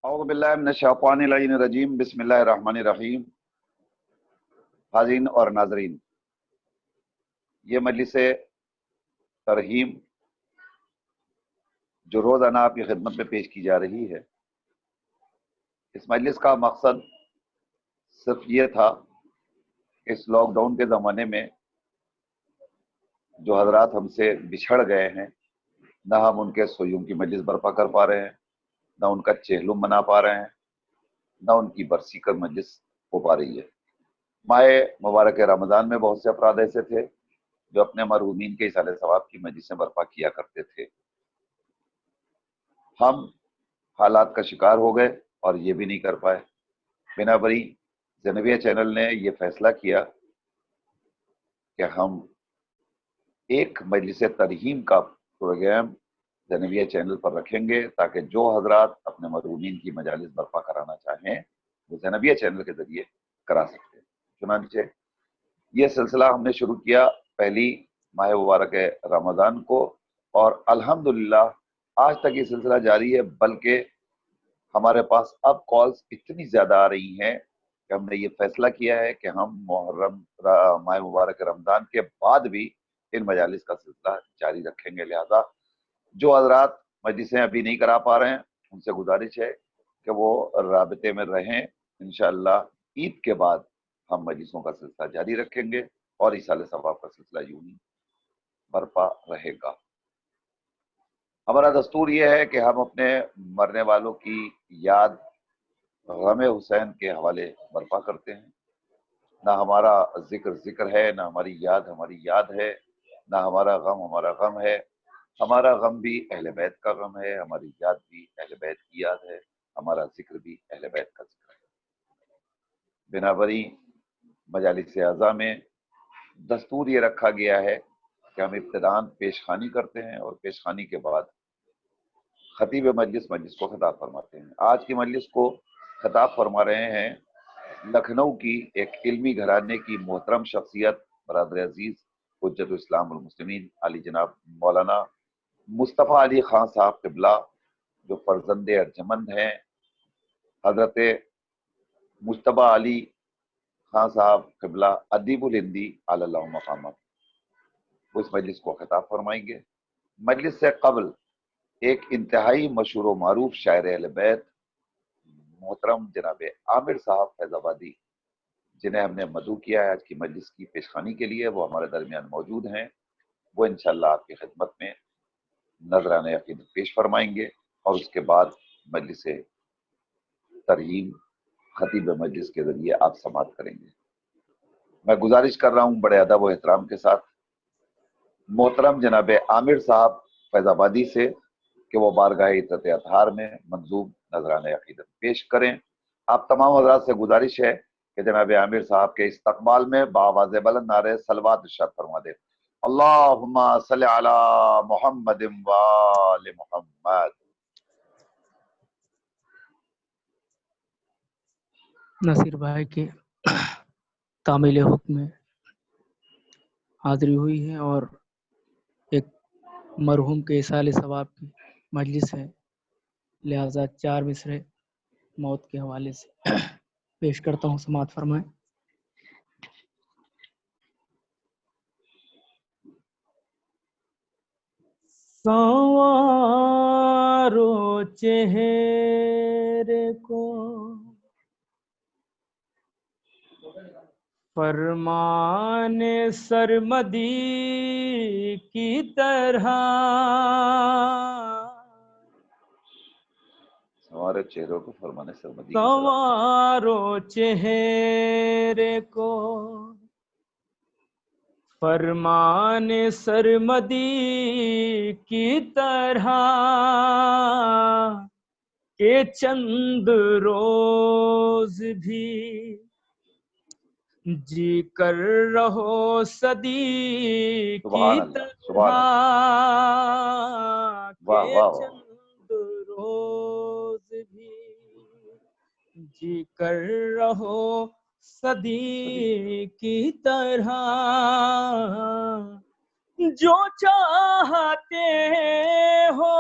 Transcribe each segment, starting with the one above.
اعوذ باللہ من الشیطان الرجیم بسم اللہ الرحمن الرحیم۔ حاضرین اور ناظرین، یہ مجلس ترحیم جو روزانہ آپ کی خدمت میں پیش کی جا رہی ہے، اس مجلس کا مقصد صرف یہ تھا کہ اس لاک ڈاؤن کے زمانے میں جو حضرات ہم سے بچھڑ گئے ہیں، نہ ہم ان کے سویوں کی مجلس برپا کر پا رہے ہیں، نہ ان کا چہلم منا پا رہے ہیں، نہ ان کی برسی کا مجلس ہو پا رہی ہے۔ ماہ مبارک رمضان میں بہت سے افراد ایسے تھے جو اپنے مرحومین کے ایصال ثواب کی مجلسیں برپا کیا کرتے تھے۔ ہم حالات کا شکار ہو گئے اور یہ بھی نہیں کر پائے۔ بنا بری زینبیہ چینل نے یہ فیصلہ کیا کہ ہم ایک مجلس ترحیم کا پروگرام زینبیہ چینل پر رکھیں گے تاکہ جو حضرات اپنے مرحومین کی مجالس برپا کرانا چاہیں وہ زینبیہ چینل کے ذریعے کرا سکتے ہیں۔ چنانچہ یہ سلسلہ ہم نے شروع کیا پہلی ماہ مبارک رمضان کو، اور الحمدللہ آج تک یہ سلسلہ جاری ہے، بلکہ ہمارے پاس اب کالز اتنی زیادہ آ رہی ہیں کہ ہم نے یہ فیصلہ کیا ہے کہ ہم ماہ مبارک رمضان کے بعد بھی ان مجالس کا سلسلہ جاری رکھیں گے۔ لہذا جو حضرات مجلسیں ابھی نہیں کرا پا رہے ہیں ان سے گزارش ہے کہ وہ رابطے میں رہیں۔ انشاءاللہ عید کے بعد ہم مجلسوں کا سلسلہ جاری رکھیں گے اور ایصال ثواب کا سلسلہ یوں ہی برپا رہے گا۔ ہمارا دستور یہ ہے کہ ہم اپنے مرنے والوں کی یاد غم حسین کے حوالے برپا کرتے ہیں۔ نہ ہمارا ذکر ہے، نہ ہماری یاد ہے، نہ ہمارا غم ہے۔ ہمارا غم بھی اہل بیت کا غم ہے، ہماری یاد بھی اہل بیت کی یاد ہے، ہمارا ذکر بھی اہل بیت کا ذکر ہے۔ بنا بری مجالس اعضاء میں دستور یہ رکھا گیا ہے کہ ہم ابتداءً پیشخوانی کرتے ہیں اور پیشخوانی کے بعد خطیب مجلس کو خطاب فرماتے ہیں۔ آج کی مجلس کو خطاب فرما رہے ہیں لکھنؤ کی ایک علمی گھرانے کی محترم شخصیت، برادر عزیز، حجت اسلام المسلمین علی جناب مولانا مصطفیٰ علی خان صاحب قبلہ، جو فرزند ارجمند ہیں حضرت مصطفیٰ علی خان صاحب قبلہ ادیب الہندی علی اللہ مقامہ، وہ اس مجلس کو خطاب فرمائیں گے۔ مجلس سے قبل ایک انتہائی مشہور و معروف شاعر اہل بیت محترم جناب عامر صاحب فیض آبادی، جنہیں ہم نے مدعو کیا ہے آج کی مجلس کی پیشخوانی کے لیے، وہ ہمارے درمیان موجود ہیں۔ وہ انشاءاللہ آپ کی خدمت میں نذرانہ عقیدت پیش فرمائیں گے اور اس کے بعد مجلس ترحیم خطیب مجلس کے ذریعے آپ سماعت کریں گے۔ میں گزارش کر رہا ہوں بڑے ادب و احترام کے ساتھ محترم جناب عامر صاحب فیض آبادی سے کہ وہ بارگاہ عزت اطہار میں منظوم نذرانہ عقیدت پیش کریں۔ آپ تمام حضرات سے گزارش ہے کہ جناب عامر صاحب کے استقبال میں بآواز بلند نعرہ صلوات ارشاد فرما دے، اللہم صلی علی محمد و آل محمد۔ نصیر بھائی کے تعمیل حکم میں حاضری ہوئی ہے اور ایک مرحوم کے ایصال ثواب کی مجلس ہے، لہذا 4 مصرے موت کے حوالے سے پیش کرتا ہوں، سماعت فرمائیں۔ سنوارو چہرے کو فرمان سرمدی کی طرح، ہمارے چہروں کو فرمان سرمدی کی طرح، سنوارو چہرے کو فرمان سرمدی کی طرح، کہ چند روز بھی جی کر رہو صدی کی طرح، کہ چند روز بھی جی کر رہو صدی کی طرح، جو چاہتے ہو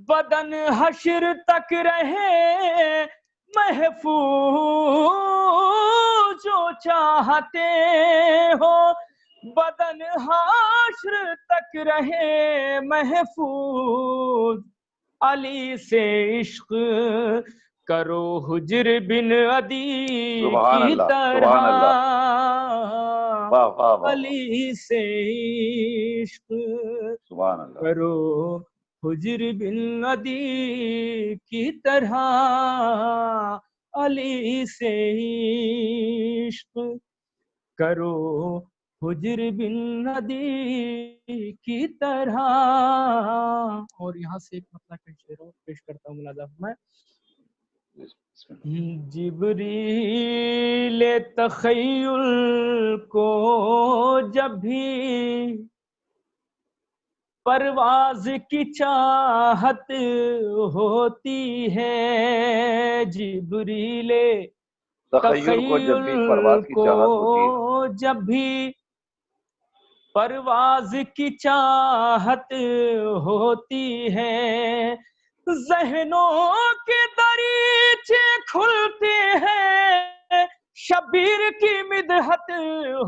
بدن حشر تک رہے محفوظ جو چاہتے ہو، بدن حشر تک رہے محفوظ، علی سے عشق کرو حجر بن عدی سبحان کی اللہ، طرح، سبحان اللہ، واہ واہ واہ، علی سے عشق سبحان اللہ، کرو حجر بن عدی کی طرح، علی سے عشق کرو حجر بن عدی کی طرح. اور یہاں سے ایک مطلب کا شعر اور پیش کرتا ہوں ملاحظہ میں. جبریل تخیل کو جب بھی پرواز کی چاہت ہوتی ہے، جبریل تخیل کو جب بھی پرواز کی چاہت ہوتی ہے، جب بھی پرواز کی چاہت ہوتی ہے، ذہنوں کے دریچے کھلتے ہیں، شبیر کی مدحت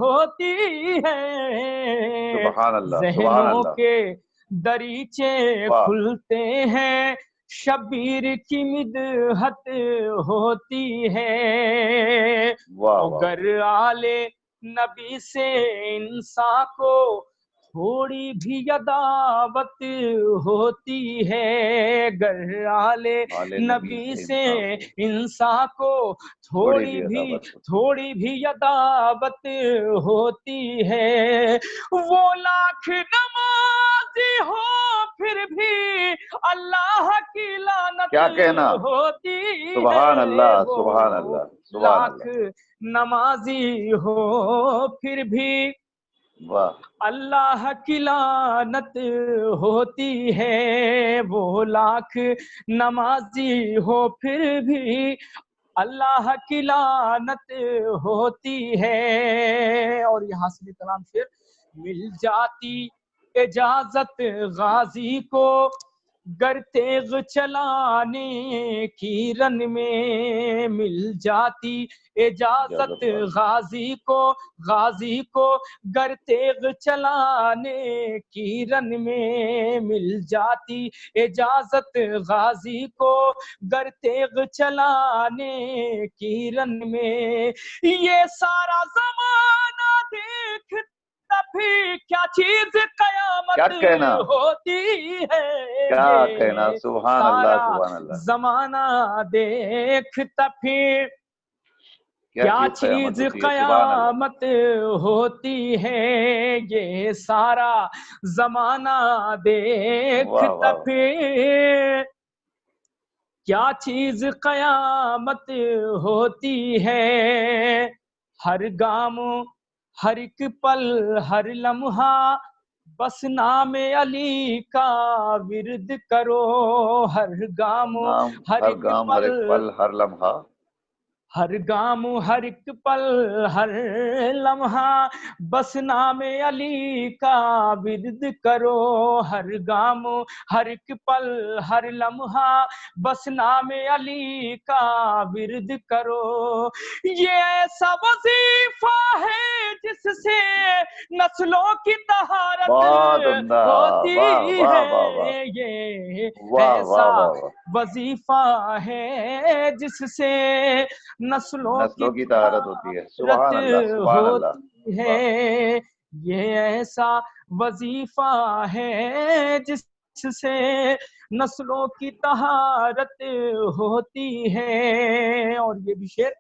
ہوتی ہے، سبحان اللہ، سبحان ذہنوں اللہ، کے دریچے واہ، کھلتے ہیں، شبیر کی مدحت ہوتی ہے، واہ واہ، گر آلے نبی سے انسان کو تھوڑی بھی عداوت ہوتی ہے، گر آلے نبی سے انسان کو تھوڑی بھی عداوت ہوتی ہے، وہ لاکھ نمازی ہو پھر بھی اللہ کی لعنت کیا کہنا، ہوتی سبحان ہے، اللہ، وہ سبحان اللہ، سبحان لاکھ اللہ، نمازی ہو پھر بھی واہ، اللہ کی لعنت ہوتی ہے، وہ لاکھ نمازی ہو پھر بھی اللہ کی لعنت ہوتی ہے. اور یہاں سے بھی کلام شعر. مل جاتی اجازت غازی کو گر تیغ چلانے کی رن میں، مل جاتی اجازت غازی کو گر تیغ چلانے کی رن میں، مل جاتی اجازت غازی کو گر تیغ چلانے کی رن میں، یہ سارا زمانہ دیکھ تبھی کیا چیز قیامت ہوتی ہے، کیا کہنا، سبحان اللہ، سارا سبحان اللہ، زمانہ دیکھتا پھر کیا چیز قیامت ہوتی ہے، یہ سارا زمانہ دیکھتا پھر کیا چیز قیامت ہوتی ہے، ہر گام ہر ایک پل ہر لمحہ بس نام علی کا ورد کرو، ہر گام ہر ایک پل ہر لمحہ، ہر گام ہر ایک پل ہر لمحہ بس نام علی کا ورد کرو، ہر گام ہر ایک پل ہر لمحہ بس نام علی کا ورد کرو، یہ ایسا وظیفہ ہے جس سے نسلوں کی طہارت ہوتی ہے، یہ ایسا وظیفہ ہے جس سے نسلوں کی طہارت ہوتی ہے، یہ ایسا وظیفہ ہے جس سے نسلوں کی طہارت ہوتی ہے. اور یہ بھی شعر.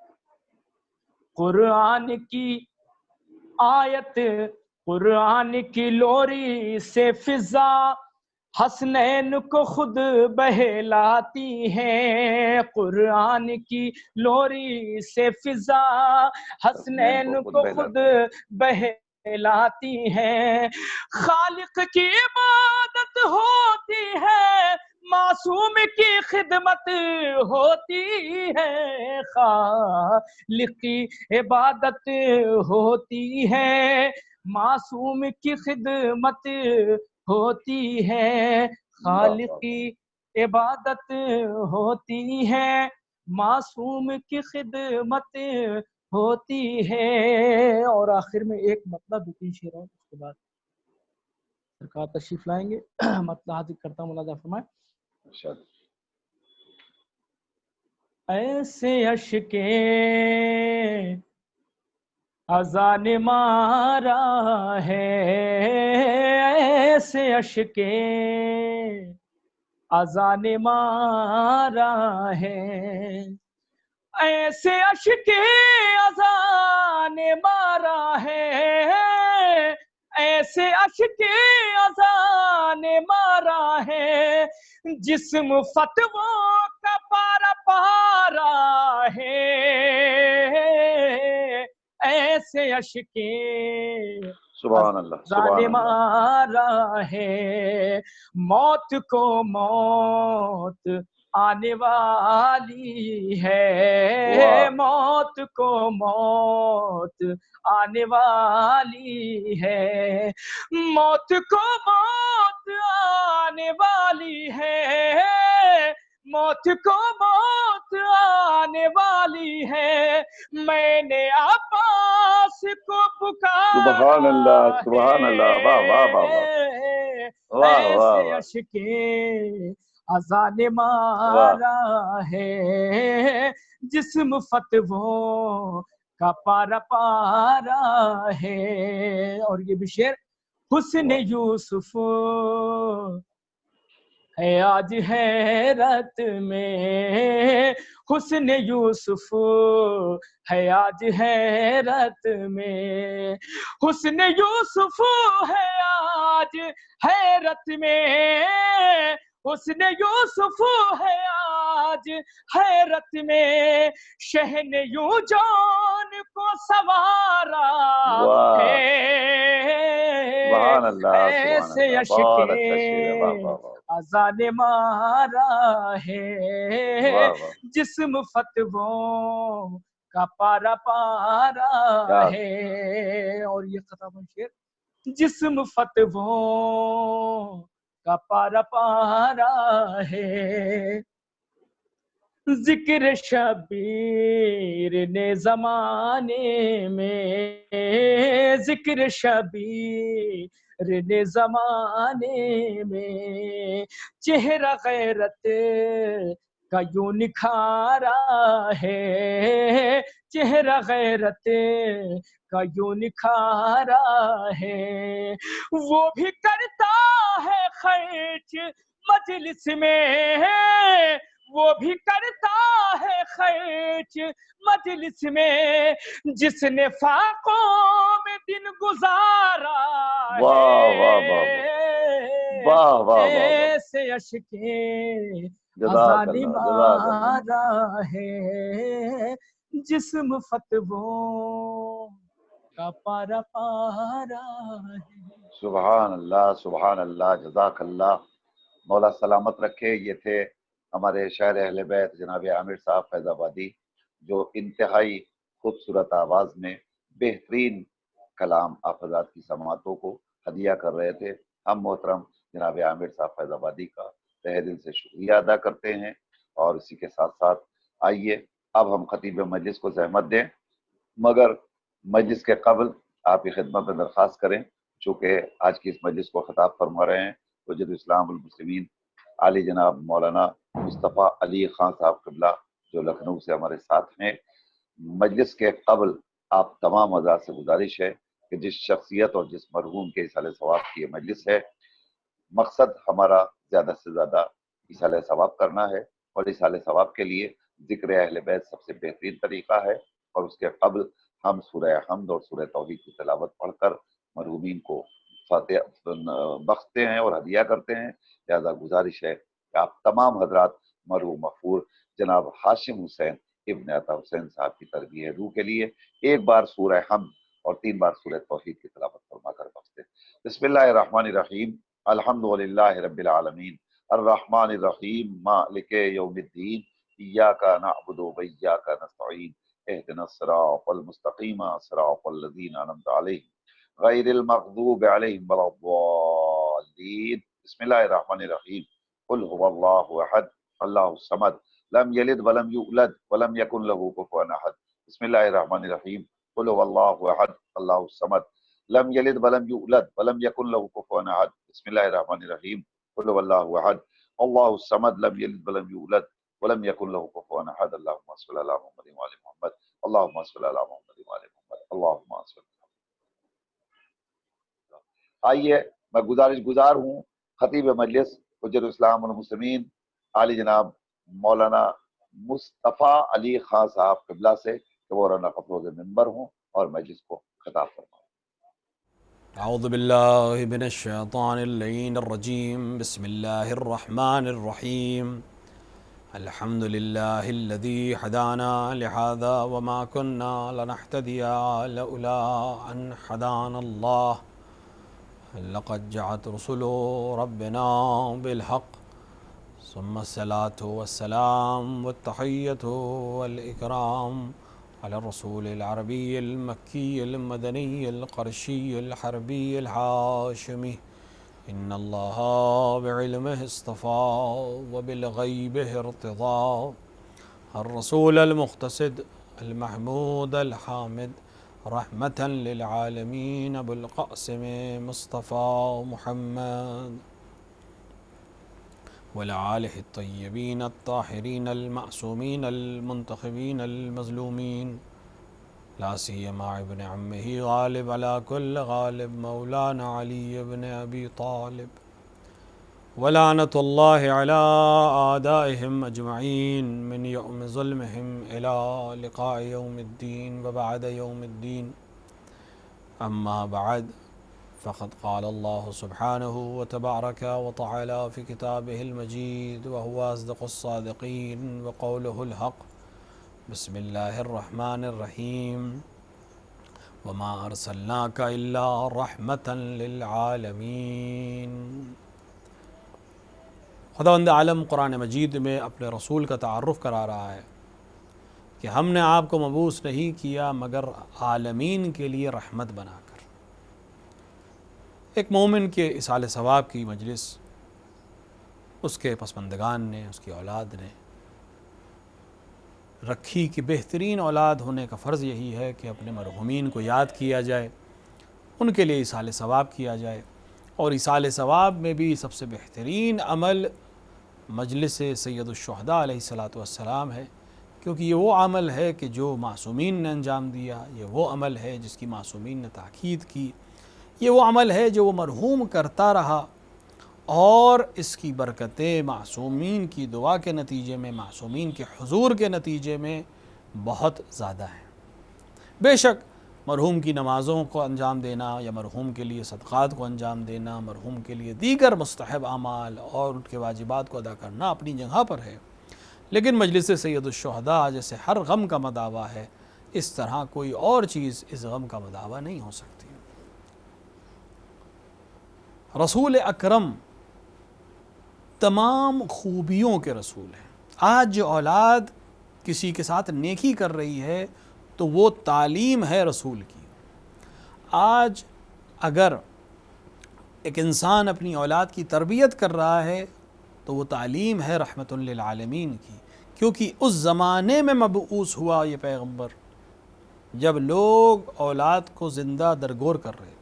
قرآن کی آیت قرآن کی لوری سے فضا حسنین کو خود بہلاتی ہے، قرآن کی لوری سے فضا حسنین کو خود بہلاتی ہے، خالق کی عبادت ہوتی ہے، معصوم کی خدمت ہوتی ہے، خالق کی عبادت ہوتی ہے، معصوم کی خدمت ہوتی ہے، خالق کی عبادت ہوتی ہے، معصوم کی خدمت ہوتی ہے۔ اور آخر میں ایک مطلب دو تین شعر اور اس کے بعد سرکار تشریف لائیں گے۔ مطلب حاضر کرتا ہوں، ملاحظہ فرمائیں۔ ایسے اشکے اذان مارا ہے، ایسے اشکے اذان مارا ہے، ایسے اشکے اذان مارا ہے، ایسے اشکے اذان مارا ہے، جسم فتووں کا پارا پارا ہے، ایسے اشکے سبحان اللہ، سبحان اذان اللہ، مارا ہے، موت کو موت آنے والی ہے، واہ، موت کو موت آنے والی ہے، موت کو موت آنے والی ہے، موت کو موت آنے والی ہے، میں نے عباس کو سبحان اللہ، پکارا سبحان اللہ، واہ واہ واہ واہ، ہے، واہ واہ ایسے واہ اشکے اذان واہ، مارا ہے، جسم فتووں کا پارا پارا ہے۔ اور یہ بھی شعر، حسن یوسف ہے آج حیرت میں، حسن یوسف ہے آج حیرت میں، حسن یوسف ہے آج حیرت میں، حسن یوسف ہے آج حیرت میں، شہن یوں جان کو سوارا واہ، ہے، سبحان اللہ، سبحان ایسے اللہ، بہت اچھا شعر ہے، واہ اشکے واہ واہ اذان مارا ہے، واہ واہ، جسم فتووں کا پارا پارا کیا ہے۔ اور یہ ختم شعر، جسم فتووں کا پارا پارا ہے، ذکر شبیر نے زمانے میں، ذکر شبیر نے زمانے میں، چہرہ غیرت کا یوں نکھارا ہے، چہرہ غیرت کا یوں نکھارا ہے، وہ بھی کرتا ہے خرچ مجلس میں، وہ بھی کرتا ہے خرچ مجلس میں، جس نے فاقوں میں دن گزارا واہ واہ واہ ہے، واہ واہ واہ واہ، ایسے اشکے جزاک اذان اللہ، جزاک اللہ، مارا ہے، جسم فتووں کا پارا پارا ہے۔ سبحان اللہ، سبحان اللہ، جزاک اللہ، مولا سلامت رکھے۔ یہ تھے ہمارے شاعر اہل بیت جناب عامر صاحب فیض آبادی، جو انتہائی خوبصورت آواز میں بہترین کلام آپ حضرات کی سماعتوں کو ہدیہ کر رہے تھے۔ ہم محترم جناب عامر صاحب فیض آبادی کا تہ دل سے شکریہ ادا کرتے ہیں، اور اسی کے ساتھ ساتھ آئیے اب ہم خطیب مجلس کو زحمت دیں، مگر مجلس کے قبل آپ کی خدمت میں درخواست کریں، چونکہ آج کی اس مجلس کو خطاب فرما رہے ہیں وزیر اسلام المسلمین علی جناب مولانا مصطفیٰ علی خان صاحب قبلہ، جو لکھنؤ سے ہمارے ساتھ ہیں۔ مجلس کے قبل آپ تمام حضرات سے گزارش ہے کہ جس شخصیت اور جس مرحوم کے اصالہ ثواب کی یہ مجلس ہے، مقصد ہمارا زیادہ سے زیادہ اصالہ ثواب کرنا ہے، اور اصالہ ثواب کے لیے ذکر اہل بیت سب سے بہترین طریقہ ہے، اور اس کے قبل ہم سورہ حمد اور سورہ توحید کی تلاوت پڑھ کر مرحومین کو فاتحہ بخشتے ہیں اور ہدیہ کرتے ہیں۔ لہذا گزارش ہے کہ آپ تمام حضرات مرحوم مغفور جناب ہاشم حسین ابن عطا حسین صاحب کی تربیت روح کے لیے ایک بار سورہ حمد اور 3 بار سورہ توحید کی تلاوت فرما کر بخشتے ہیں۔ بسم اللہ الرحمن الرحیم، الحمدللہ رب العالمین، الرحمن الرحیم، مالک یوم الدین، ایاک نعبد و ایاک نستعین، اهدنا الصراط المستقیم صراط الذین انعمت علیہم غیر المغضوب علیہم ولا الضالین۔ بسم اللہ الرحمن الرحیم، قل هو الله احد اللہ الصمد لم یلد ولم یولد ولم یکن له کفوا احد. بسم اللہ الرحمن الرحیم. قل هو الله احد اللہ الصمد لم یلد ولم یولد ولم یکن له کفوا احد. بسم اللہ الرحمن الرحیم. قل هو الله احد اللہ الصمد لم یلد ولم یولد ولم یکن له کفوا احد. اللهم صل علی محمد وعلی محمد اللهم صل علی محمد وعلی محمد اللهم صل. آئیے میں گزارش گزار ہوں خطیب مجلس حجت الاسلام والمسلمین عالی جناب مولانا مصطفیٰ علی خان صاحب قبلہ سے کہ وہ رونق افروز منبر ہوں اور مجلس کو خطاب فرمائیں. اعوذ باللہ من الشیطان اللعین الرجیم. بسم اللہ الرحمن الرحیم. الحمد للہ الذی ہدانا لہذا وما کننا لنہتدی لولا ان ہدانا اللہ. لقد جاءت رسل ربنا بالحق ثم الصلاة والسلام والتحية والإكرام على الرسول العربي المكي المدني القرشي الحربي الهاشمي. إن الله بعلمه اصطفى وبالغيبه ارتضى. الرسول المقتصد المحمود الحامد رحمة للعالمين أبو القاسم مصطفى محمد وعلى آله الطيبين الطاهرين المعصومين المنتخبين المظلومين لا سيما ابن عمه غالب على كل غالب مولانا علي بن أبي طالب. ولعنة الله على أعدائهم أجمعين من يوم ظلمهم إلى لقاء يوم الدين وبعد يوم الدين. أما بعد فقد قال الله سبحانه وتبارك وتعالى في كتابه المجيد وهو أصدق الصادقين وقوله الحق. بسم الله الرحمن الرحيم. وما أرسلناك إلا رحمة للعالمين. خداوند عالم قرآن مجید میں اپنے رسول کا تعارف کرا رہا ہے کہ ہم نے آپ کو مبعوث نہیں کیا مگر عالمین کے لیے رحمت بنا کر. ایک مومن کے اصال ثواب کی مجلس اس کے پسماندگان نے، اس کی اولاد نے رکھی کہ بہترین اولاد ہونے کا فرض یہی ہے کہ اپنے مرحومین کو یاد کیا جائے، ان کے لیے اصال ثواب کیا جائے. اور اصال ثواب میں بھی سب سے بہترین عمل مجلس سید الشہداء علیہ السلام ہے، کیونکہ یہ وہ عمل ہے کہ جو معصومین نے انجام دیا، یہ وہ عمل ہے جس کی معصومین نے تاکید کی، یہ وہ عمل ہے جو وہ مرحوم کرتا رہا، اور اس کی برکتیں معصومین کی دعا کے نتیجے میں، معصومین کے حضور کے نتیجے میں بہت زیادہ ہیں. بے شک مرحوم کی نمازوں کو انجام دینا یا مرحوم کے لیے صدقات کو انجام دینا، مرحوم کے لیے دیگر مستحب اعمال اور ان کے واجبات کو ادا کرنا اپنی جگہ پر ہے، لیکن مجلس سید الشہداء جیسے ہر غم کا مداوع ہے، اس طرح کوئی اور چیز اس غم کا مداوع نہیں ہو سکتی. رسول اکرم تمام خوبیوں کے رسول ہیں. آج جو اولاد کسی کے ساتھ نیکی کر رہی ہے تو وہ تعلیم ہے رسول کی. آج اگر ایک انسان اپنی اولاد کی تربیت کر رہا ہے تو وہ تعلیم ہے رحمت للعالمین کی، کیونکہ اس زمانے میں مبعوث ہوا یہ پیغمبر جب لوگ اولاد کو زندہ درگور کر رہے تھے.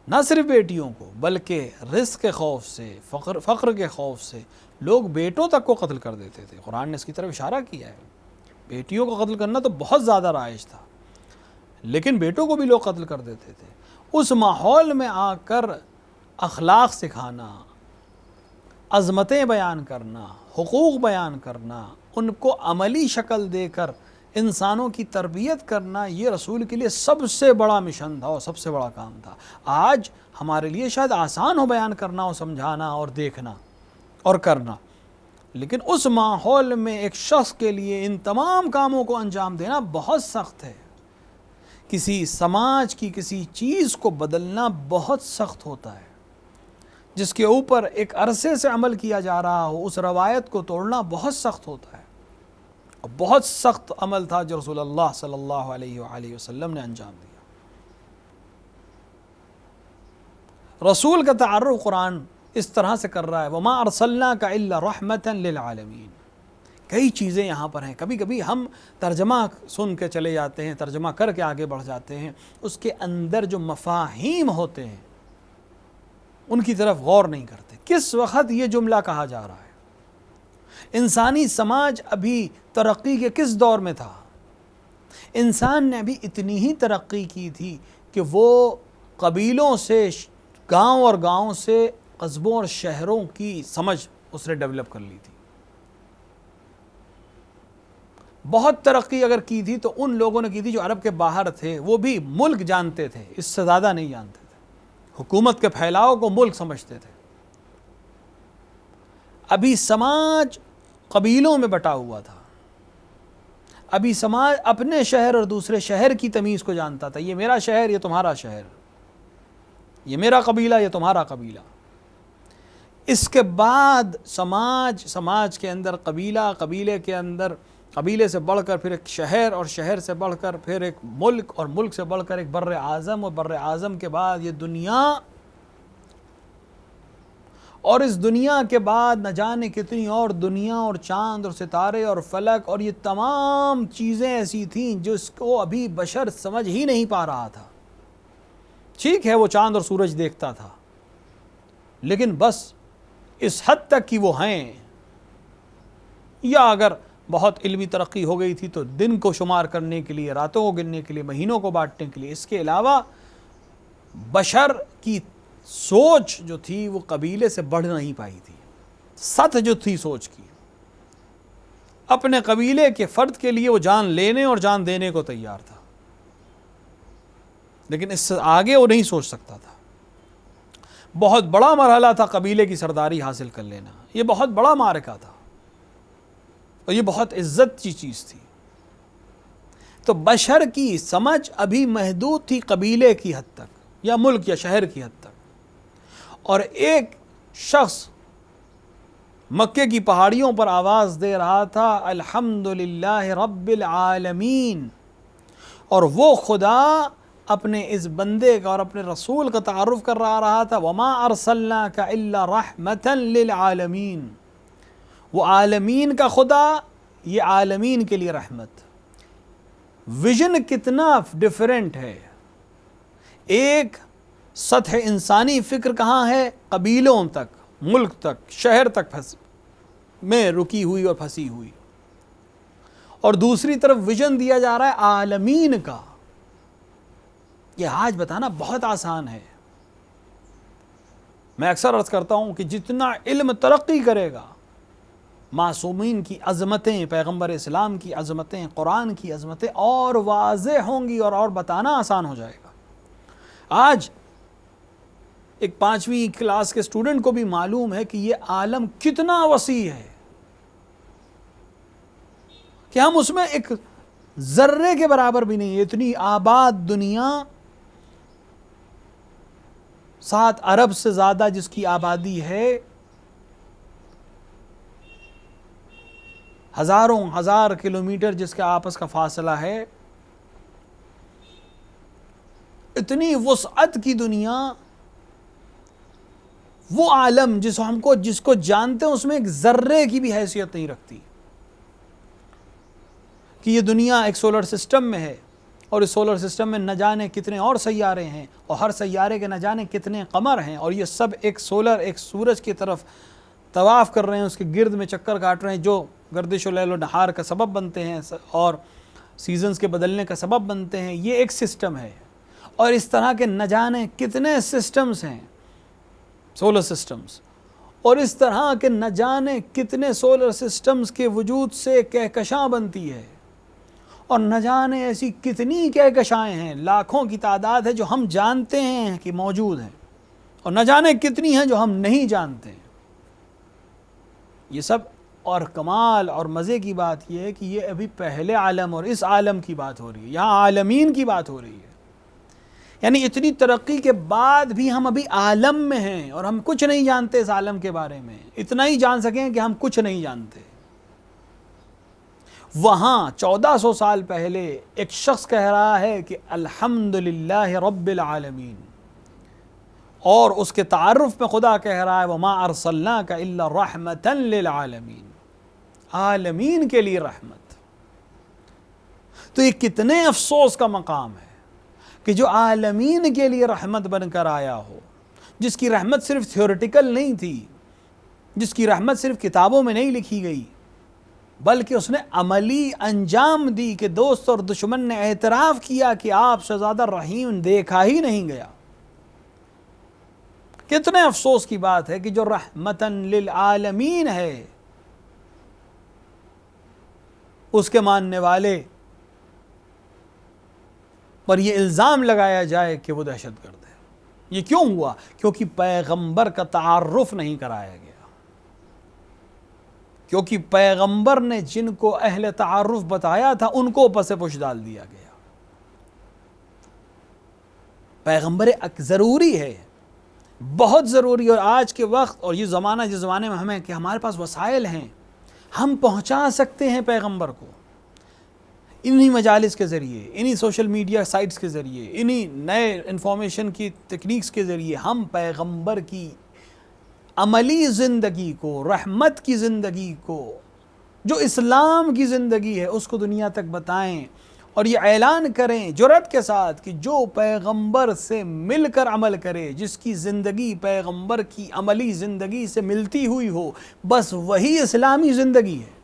نہ صرف بیٹیوں کو بلکہ رزق کے خوف سے، فقر کے خوف سے لوگ بیٹوں تک کو قتل کر دیتے تھے. قرآن نے اس کی طرف اشارہ کیا ہے. بیٹیوں کو قتل کرنا تو بہت زیادہ رائج تھا، لیکن بیٹوں کو بھی لوگ قتل کر دیتے تھے. اس ماحول میں آ کر اخلاق سکھانا، عظمتیں بیان کرنا، حقوق بیان کرنا، ان کو عملی شکل دے کر انسانوں کی تربیت کرنا، یہ رسول کے لیے سب سے بڑا مشن تھا اور سب سے بڑا کام تھا. آج ہمارے لیے شاید آسان ہو بیان کرنا اور سمجھانا اور دیکھنا اور کرنا، لیکن اس ماحول میں ایک شخص کے لیے ان تمام کاموں کو انجام دینا بہت سخت ہے. کسی سماج کی کسی چیز کو بدلنا بہت سخت ہوتا ہے. جس کے اوپر ایک عرصے سے عمل کیا جا رہا ہو، اس روایت کو توڑنا بہت سخت ہوتا ہے. اور بہت سخت عمل تھا جو رسول اللہ صلی اللہ علیہ وآلہ وسلم نے انجام دیا. رسول کا تعارف قرآن اس طرح سے کر رہا ہے وما ارسلناک الا رحمتا للعالمین. کئی چیزیں یہاں پر ہیں. کبھی کبھی ہم ترجمہ سن کے چلے جاتے ہیں, ترجمہ کر کے آگے بڑھ جاتے ہیں, اس کے اندر جو مفاہیم ہوتے ہیں ان کی طرف غور نہیں کرتے. کس وقت یہ جملہ کہا جا رہا ہے؟ انسانی سماج ابھی ترقی کے کس دور میں تھا؟ انسان نے ابھی اتنی ہی ترقی کی تھی کہ وہ قبیلوں سے, گاؤں اور گاؤں سے قصبوں اور شہروں کی سمجھ اس نے ڈیولپ کر لی تھی. بہت ترقی اگر کی تھی تو ان لوگوں نے کی تھی جو عرب کے باہر تھے, وہ بھی ملک جانتے تھے, اس سے زیادہ نہیں جانتے تھے. حکومت کے پھیلاؤ کو ملک سمجھتے تھے. ابھی سماج قبیلوں میں بٹا ہوا تھا. ابھی سماج اپنے شہر اور دوسرے شہر کی تمیز کو جانتا تھا. یہ میرا شہر, یہ تمہارا شہر, یہ میرا قبیلہ, یہ تمہارا قبیلہ. اس کے بعد سماج کے اندر قبیلہ, قبیلے کے اندر قبیلے سے بڑھ کر پھر ایک شہر, اور شہر سے بڑھ کر پھر ایک ملک, اور ملک سے بڑھ کر ایک بر اعظم, اور بر اعظم کے بعد یہ دنیا, اور اس دنیا کے بعد نہ جانے کتنی اور دنیا اور چاند اور ستارے اور فلک, اور یہ تمام چیزیں ایسی تھیں جس کو ابھی بشر سمجھ ہی نہیں پا رہا تھا. ٹھیک ہے وہ چاند اور سورج دیکھتا تھا, لیکن بس اس حد تک کہ وہ ہیں, یا اگر بہت علمی ترقی ہو گئی تھی تو دن کو شمار کرنے کے لیے, راتوں کو گننے کے لیے, مہینوں کو بانٹنے کے لیے. اس کے علاوہ بشر کی سوچ جو تھی وہ قبیلے سے بڑھ نہیں پائی تھی. سطح جو تھی سوچ کی, اپنے قبیلے کے فرد کے لیے وہ جان لینے اور جان دینے کو تیار تھا, لیکن اس سے آگے وہ نہیں سوچ سکتا تھا. بہت بڑا مرحلہ تھا قبیلے کی سرداری حاصل کر لینا. یہ بہت بڑا معرکہ تھا, اور یہ بہت عزت کی چیز تھی. تو بشر کی سمجھ ابھی محدود تھی قبیلے کی حد تک, یا ملک یا شہر کی حد تک. اور ایک شخص مکے کی پہاڑیوں پر آواز دے رہا تھا الحمدللہ رب العالمین, اور وہ خدا اپنے اس بندے کا اور اپنے رسول کا تعارف کر رہا تھا وما ارسلناک الا رحمتا للعالمین. وہ عالمین کا خدا, یہ عالمین کے لیے رحمت. ویژن کتنا ڈیفرنٹ ہے. ایک سطح انسانی فکر کہاں ہے؟ قبیلوں تک, ملک تک, شہر تک میں رکی ہوئی اور پھنسی ہوئی. اور دوسری طرف ویژن دیا جا رہا ہے عالمین کا. یہ آج بتانا بہت آسان ہے. میں اکثر عرض کرتا ہوں کہ جتنا علم ترقی کرے گا, معصومین کی عظمتیں, پیغمبر اسلام کی عظمتیں, قرآن کی عظمتیں اور واضح ہوں گی, اور بتانا آسان ہو جائے گا. آج ایک 5ویں کلاس کے اسٹوڈنٹ کو بھی معلوم ہے کہ یہ عالم کتنا وسیع ہے, کہ ہم اس میں ایک ذرے کے برابر بھی نہیں. اتنی آباد دنیا, 7 ارب سے زیادہ جس کی آبادی ہے, ہزاروں ہزار کلومیٹر جس کا آپس کا فاصلہ ہے, اتنی وسعت کی دنیا, وہ عالم جس کو جانتے ہیں اس میں ایک ذرے کی بھی حیثیت نہیں رکھتی. کہ یہ دنیا ایک سولر سسٹم میں ہے, اور اس سولر سسٹم میں نہ جانے کتنے اور سیارے ہیں, اور ہر سیارے کے نہ جانے کتنے قمر ہیں, اور یہ سب ایک سورج کی طرف طواف کر رہے ہیں, اس کے گرد میں چکر کاٹ رہے ہیں, جو گردش و لیل و نہار کا سبب بنتے ہیں اور سیزنز کے بدلنے کا سبب بنتے ہیں. یہ ایک سسٹم ہے, اور اس طرح کے نہ جانے کتنے سسٹمز ہیں, سولر سسٹمز, اور اس طرح کے نہ جانے کتنے سولر سسٹمز کے وجود سے کہکشاں بنتی ہے, اور نہ جانے ایسی کتنی کہکشائیں ہیں, لاکھوں کی تعداد ہے جو ہم جانتے ہیں کہ موجود ہیں, اور نہ جانے کتنی ہیں جو ہم نہیں جانتے. یہ سب, اور کمال اور مزے کی بات یہ ہے کہ یہ ابھی پہلے عالم اور اس عالم کی بات ہو رہی ہے, یہاں عالمین کی بات ہو رہی ہے. یعنی اتنی ترقی کے بعد بھی ہم ابھی عالم میں ہیں, اور ہم کچھ نہیں جانتے اس عالم کے بارے میں. اتنا ہی جان سکیں کہ ہم کچھ نہیں جانتے. وہاں 1400 سال پہلے ایک شخص کہہ رہا ہے کہ الحمدللہ رب العالمین, اور اس کے تعارف میں خدا کہہ رہا ہے وما ارسلناک الا رحمتا للعالمین، عالمین کے لیے رحمت۔ تو یہ کتنے افسوس کا مقام ہے کہ جو عالمین کے لیے رحمت بن کر آیا ہو، جس کی رحمت صرف تھیوریٹیکل نہیں تھی، جس کی رحمت صرف کتابوں میں نہیں لکھی گئی، بلکہ اس نے عملی انجام دی کہ دوست اور دشمن نے اعتراف کیا کہ آپ سے زیادہ رحیم دیکھا ہی نہیں گیا۔ کتنے افسوس کی بات ہے کہ جو رحمتاً للعالمین ہے اس کے ماننے والے پر یہ الزام لگایا جائے کہ وہ دہشت گرد ہے۔ یہ کیوں ہوا؟ کیونکہ پیغمبر کا تعارف نہیں کرایا گیا، کیونکہ پیغمبر نے جن کو اہل تعارف بتایا تھا ان کو پس پش ڈال دیا گیا۔ پیغمبر ضروری ہے، بہت ضروری، اور آج کے وقت اور یہ زمانہ جس زمانے میں ہمیں کہ ہمارے پاس وسائل ہیں، ہم پہنچا سکتے ہیں پیغمبر کو انہی مجالس کے ذریعے، انہی سوشل میڈیا سائٹس کے ذریعے، انہی نئے انفارمیشن کی ٹیکنیکس کے ذریعے ہم پیغمبر کی عملی زندگی کو، رحمت کی زندگی کو، جو اسلام کی زندگی ہے اس کو دنیا تک بتائیں اور یہ اعلان کریں جرأت کے ساتھ کہ جو پیغمبر سے مل کر عمل کرے، جس کی زندگی پیغمبر کی عملی زندگی سے ملتی ہوئی ہو، بس وہی اسلامی زندگی ہے۔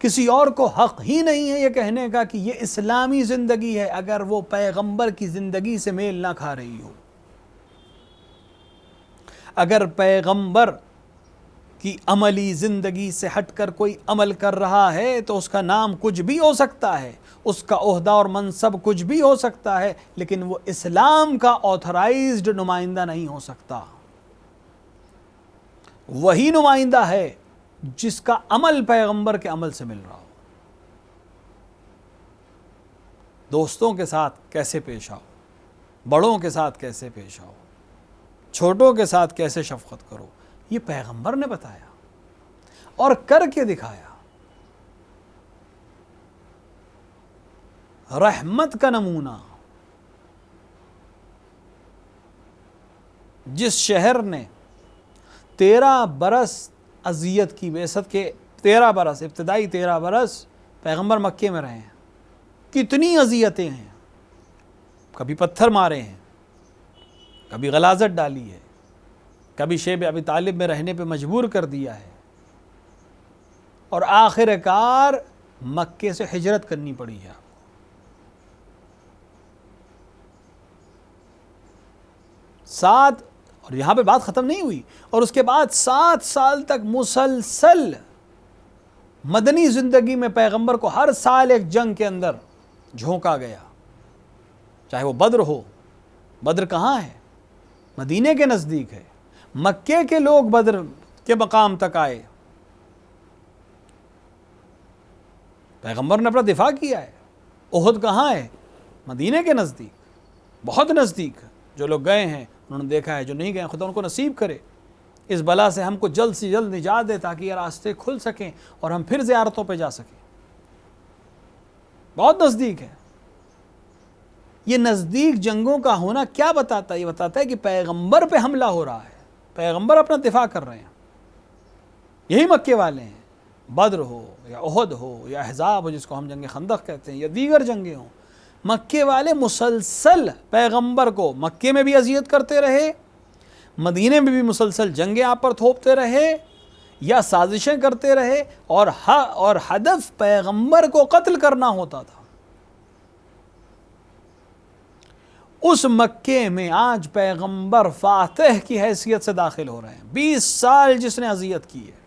کسی اور کو حق ہی نہیں ہے یہ کہنے کا کہ یہ اسلامی زندگی ہے اگر وہ پیغمبر کی زندگی سے میل نہ کھا رہی ہو۔ اگر پیغمبر کی عملی زندگی سے ہٹ کر کوئی عمل کر رہا ہے تو اس کا نام کچھ بھی ہو سکتا ہے، اس کا عہدہ اور منصب کچھ بھی ہو سکتا ہے، لیکن وہ اسلام کا آتھرائزڈ نمائندہ نہیں ہو سکتا۔ وہی نمائندہ ہے جس کا عمل پیغمبر کے عمل سے مل رہا ہو۔ دوستوں کے ساتھ کیسے پیش آؤ، بڑوں کے ساتھ کیسے پیش آؤ، چھوٹوں کے ساتھ کیسے شفقت کرو، یہ پیغمبر نے بتایا اور کر کے دکھایا۔ رحمت کا نمونہ، جس شہر نے 13 برس اذیت کی، بعثت کے 13 برس، ابتدائی 13 برس پیغمبر مکے میں رہے ہیں، کتنی اذیتیں ہیں، کبھی پتھر مارے ہیں، کبھی غلاظت ڈالی ہے، کبھی شیب ابی طالب میں رہنے پہ مجبور کر دیا ہے، اور آخر کار مکے سے ہجرت کرنی پڑی ہے۔ اور یہاں پہ بات ختم نہیں ہوئی، اور اس کے بعد 7 سال تک مسلسل مدنی زندگی میں پیغمبر کو ہر سال ایک جنگ کے اندر جھونکا گیا، چاہے وہ بدر ہو۔ بدر کہاں ہے؟ مدینے کے نزدیک ہے۔ مکے کے لوگ بدر کے مقام تک آئے، پیغمبر نے اپنا دفاع کیا ہے۔ احد کہاں ہے؟ مدینے کے نزدیک، بہت نزدیک۔ جو لوگ گئے ہیں انہوں نے دیکھا ہے، جو نہیں گئے خدا ان کو نصیب کرے، اس بلا سے ہم کو جلد سے جلد نجات دے تاکہ یہ راستے کھل سکیں اور ہم پھر زیارتوں پہ جا سکیں۔ بہت نزدیک ہے۔ یہ نزدیک جنگوں کا ہونا کیا بتاتا ہے؟ یہ بتاتا ہے کہ پیغمبر پہ حملہ ہو رہا ہے، پیغمبر اپنا دفاع کر رہے ہیں۔ یہی مکے والے ہیں، بدر ہو یا احد ہو یا احزاب ہو جس کو ہم جنگ خندق کہتے ہیں، یا دیگر جنگیں ہوں، مکے والے مسلسل پیغمبر کو مکے میں بھی اذیت کرتے رہے، مدینے میں بھی مسلسل جنگیں آپ پر تھوپتے رہے یا سازشیں کرتے رہے، اور ہدف پیغمبر کو قتل کرنا ہوتا تھا۔ اس مکے میں آج پیغمبر فاتح کی حیثیت سے داخل ہو رہے ہیں۔ 20 سال جس نے اذیت کی ہے،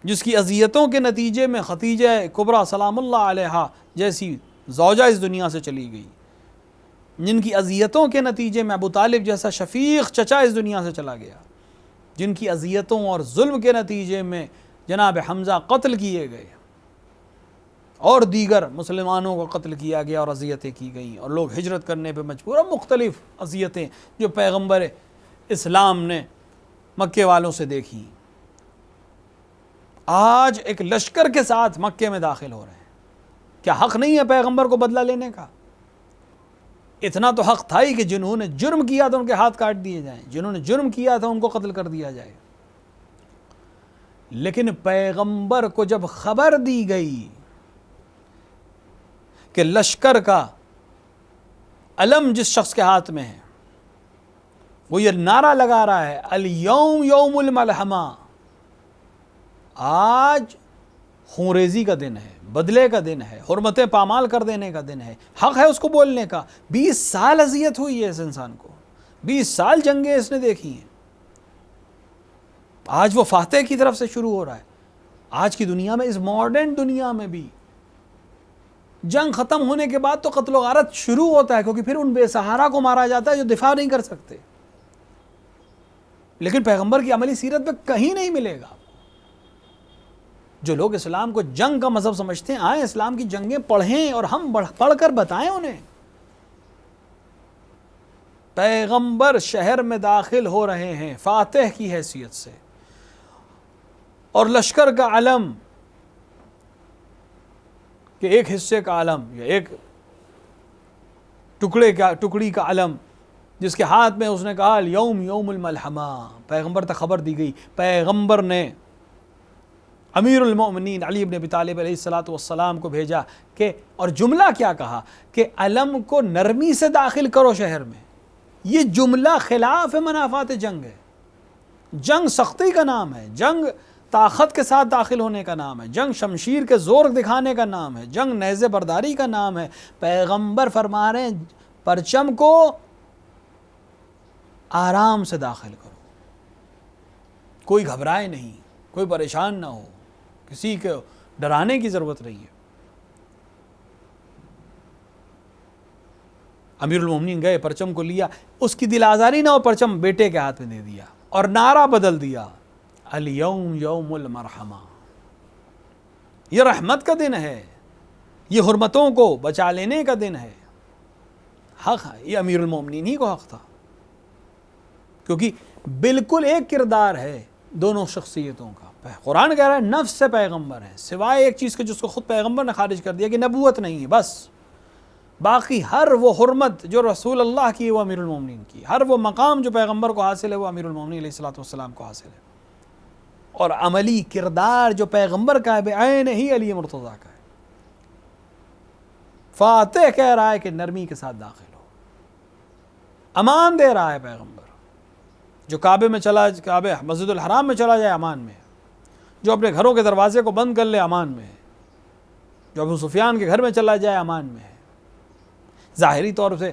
جس کی اذیتوں کے نتیجے میں خدیجہ کبریٰ سلام اللہ علیہا جیسی زوجہ اس دنیا سے چلی گئی، جن کی اذیتوں کے نتیجے میں ابو طالب جیسا شفیق چچا اس دنیا سے چلا گیا، جن کی اذیتوں اور ظلم کے نتیجے میں جناب حمزہ قتل کیے گئے اور دیگر مسلمانوں کو قتل کیا گیا اور اذیتیں کی گئیں اور لوگ ہجرت کرنے پہ مجبور، اور مختلف اذیتیں جو پیغمبر اسلام نے مکے والوں سے دیکھی، آج ایک لشکر کے ساتھ مکے میں داخل ہو رہے ہیں۔ کیا حق نہیں ہے پیغمبر کو بدلہ لینے کا؟ اتنا تو حق تھا ہی کہ جنہوں نے جرم کیا تھا ان کے ہاتھ کاٹ دیے جائیں، جنہوں نے جرم کیا تھا ان کو قتل کر دیا جائے۔ لیکن پیغمبر کو جب خبر دی گئی کہ لشکر کا علم جس شخص کے ہاتھ میں ہے وہ یہ نعرہ لگا رہا ہے الیوم یوم الملحمہ، آج خونریزی کا دن ہے، بدلے کا دن ہے، حرمتیں پامال کر دینے کا دن ہے، حق ہے اس کو بولنے کا۔ 20 سال اذیت ہوئی ہے اس انسان کو، 20 سال جنگیں اس نے دیکھی ہیں، آج وہ فاتح کی طرف سے شروع ہو رہا ہے۔ آج کی دنیا میں، اس ماڈرن دنیا میں بھی جنگ ختم ہونے کے بعد تو قتل و غارت شروع ہوتا ہے، کیونکہ پھر ان بے سہارا کو مارا جاتا ہے جو دفاع نہیں کر سکتے۔ لیکن پیغمبر کی عملی سیرت میں کہیں نہیں ملے گا۔ جو لوگ اسلام کو جنگ کا مذہب سمجھتے ہیں، آئیں اسلام کی جنگیں پڑھیں اور ہم پڑھ کر بتائیں انہیں۔ پیغمبر شہر میں داخل ہو رہے ہیں فاتح کی حیثیت سے، اور لشکر کا علم کہ ایک حصے کا علم یا ایک ٹکڑی کا علم جس کے ہاتھ میں اس نے کہا الیوم یوم الملحمہ، پیغمبر تک خبر دی گئی۔ پیغمبر نے امیر المؤمنین علی بن ابی طالب علیہ الصلوۃ والسلام کو بھیجا کہ، اور جملہ کیا کہا کہ علم کو نرمی سے داخل کرو شہر میں۔ یہ جملہ خلاف منافات جنگ ہے۔ جنگ سختی کا نام ہے، جنگ طاقت کے ساتھ داخل ہونے کا نام ہے، جنگ شمشیر کے زور دکھانے کا نام ہے، جنگ نیزے برداری کا نام ہے۔ پیغمبر فرما رہے ہیں پرچم کو آرام سے داخل کرو، کوئی گھبرائے نہیں، کوئی پریشان نہ ہو، کسی کو ڈرانے کی ضرورت نہیں ہے۔ امیر المومنین گئے، پرچم کو لیا، اس کی دل آزاری نہ ہو، پرچم بیٹے کے ہاتھ میں دے دیا اور نعرہ بدل دیا الیوم یوم المرحمہ۔ یہ رحمت کا دن ہے، یہ حرمتوں کو بچا لینے کا دن ہے۔ حق ہے، یہ امیر المومنین ہی کو حق تھا، کیونکہ بالکل ایک کردار ہے دونوں شخصیتوں کا۔ قرآن کہہ رہا ہے نفس سے پیغمبر ہے، سوائے ایک چیز کے جس کو خود پیغمبر نے خارج کر دیا کہ نبوت نہیں ہے، بس باقی ہر وہ حرمت جو رسول اللہ کی وہ امیر المومنین کی، ہر وہ مقام جو پیغمبر کو حاصل ہے وہ امیر المومنین علیہ الصلوۃ والسلام کو حاصل ہے، اور عملی کردار جو پیغمبر کا ہے بعین ہی علی مرتضیٰ کا ہے۔ فاتح کہہ رہا ہے کہ نرمی کے ساتھ داخل ہو، امان دے رہا ہے پیغمبر۔ جو کعبے مسجد الحرام میں چلا جائے امان میں، جو اپنے گھروں کے دروازے کو بند کر لے امان میں ہے، جو ابو سفیان کے گھر میں چلا جائے امان میں ہے۔ ظاہری طور سے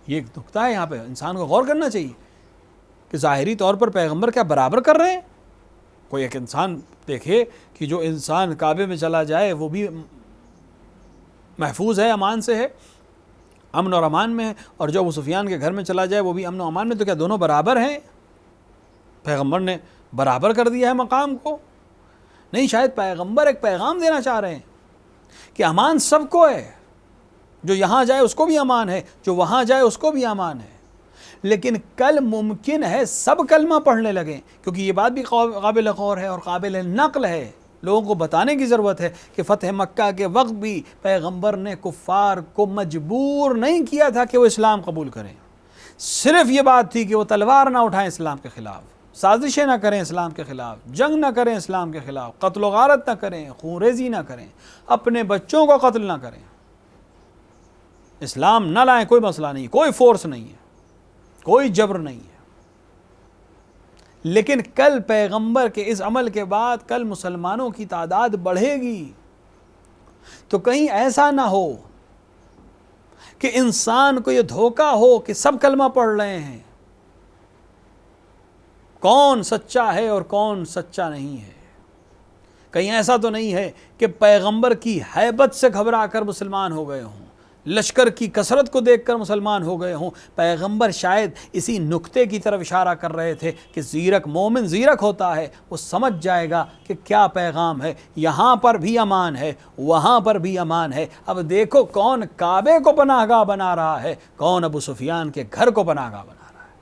یہ ایک نکتہ ہے، یہاں پہ انسان کو غور کرنا چاہیے کہ ظاہری طور پر پیغمبر کیا برابر کر رہے ہیں؟ کوئی ایک انسان دیکھے کہ جو انسان کعبے میں چلا جائے وہ بھی محفوظ ہے، امان سے ہے، امن اور امان میں ہے، اور جو ابو سفیان کے گھر میں چلا جائے وہ بھی امن و امان میں، تو کیا دونوں برابر ہیں؟ پیغمبر نے برابر کر دیا ہے مقام کو؟ نہیں، شاید پیغمبر ایک پیغام دینا چاہ رہے ہیں کہ امان سب کو ہے، جو یہاں جائے اس کو بھی امان ہے، جو وہاں جائے اس کو بھی امان ہے۔ لیکن کل ممکن ہے سب کلمہ پڑھنے لگیں، کیونکہ یہ بات بھی قابل غور ہے اور قابل نقل ہے، لوگوں کو بتانے کی ضرورت ہے کہ فتح مکہ کے وقت بھی پیغمبر نے کفار کو مجبور نہیں کیا تھا کہ وہ اسلام قبول کریں، صرف یہ بات تھی کہ وہ تلوار نہ اٹھائیں اسلام کے خلاف، سازشیں نہ کریں اسلام کے خلاف، جنگ نہ کریں اسلام کے خلاف، قتل و غارت نہ کریں، خون ریزی نہ کریں، اپنے بچوں کو قتل نہ کریں، اسلام نہ لائیں، کوئی مسئلہ نہیں، کوئی فورس نہیں ہے، کوئی جبر نہیں ہے۔ لیکن کل پیغمبر کے اس عمل کے بعد کل مسلمانوں کی تعداد بڑھے گی، تو کہیں ایسا نہ ہو کہ انسان کو یہ دھوکہ ہو کہ سب کلمہ پڑھ رہے ہیں، کون سچا ہے اور کون سچا نہیں ہے۔ کہیں ایسا تو نہیں ہے کہ پیغمبر کی ہیبت سے گھبرا کر مسلمان ہو گئے ہوں، لشکر کی کثرت کو دیکھ کر مسلمان ہو گئے ہوں۔ پیغمبر شاید اسی نکتے کی طرف اشارہ کر رہے تھے کہ زیرک مومن زیرک ہوتا ہے، وہ سمجھ جائے گا کہ کیا پیغام ہے، یہاں پر بھی امان ہے، وہاں پر بھی امان ہے۔ اب دیکھو کون کعبے کو پناہ گاہ بنا رہا ہے، کون ابو سفیان کے گھر کو پناہ گاہ بنا رہا ہے۔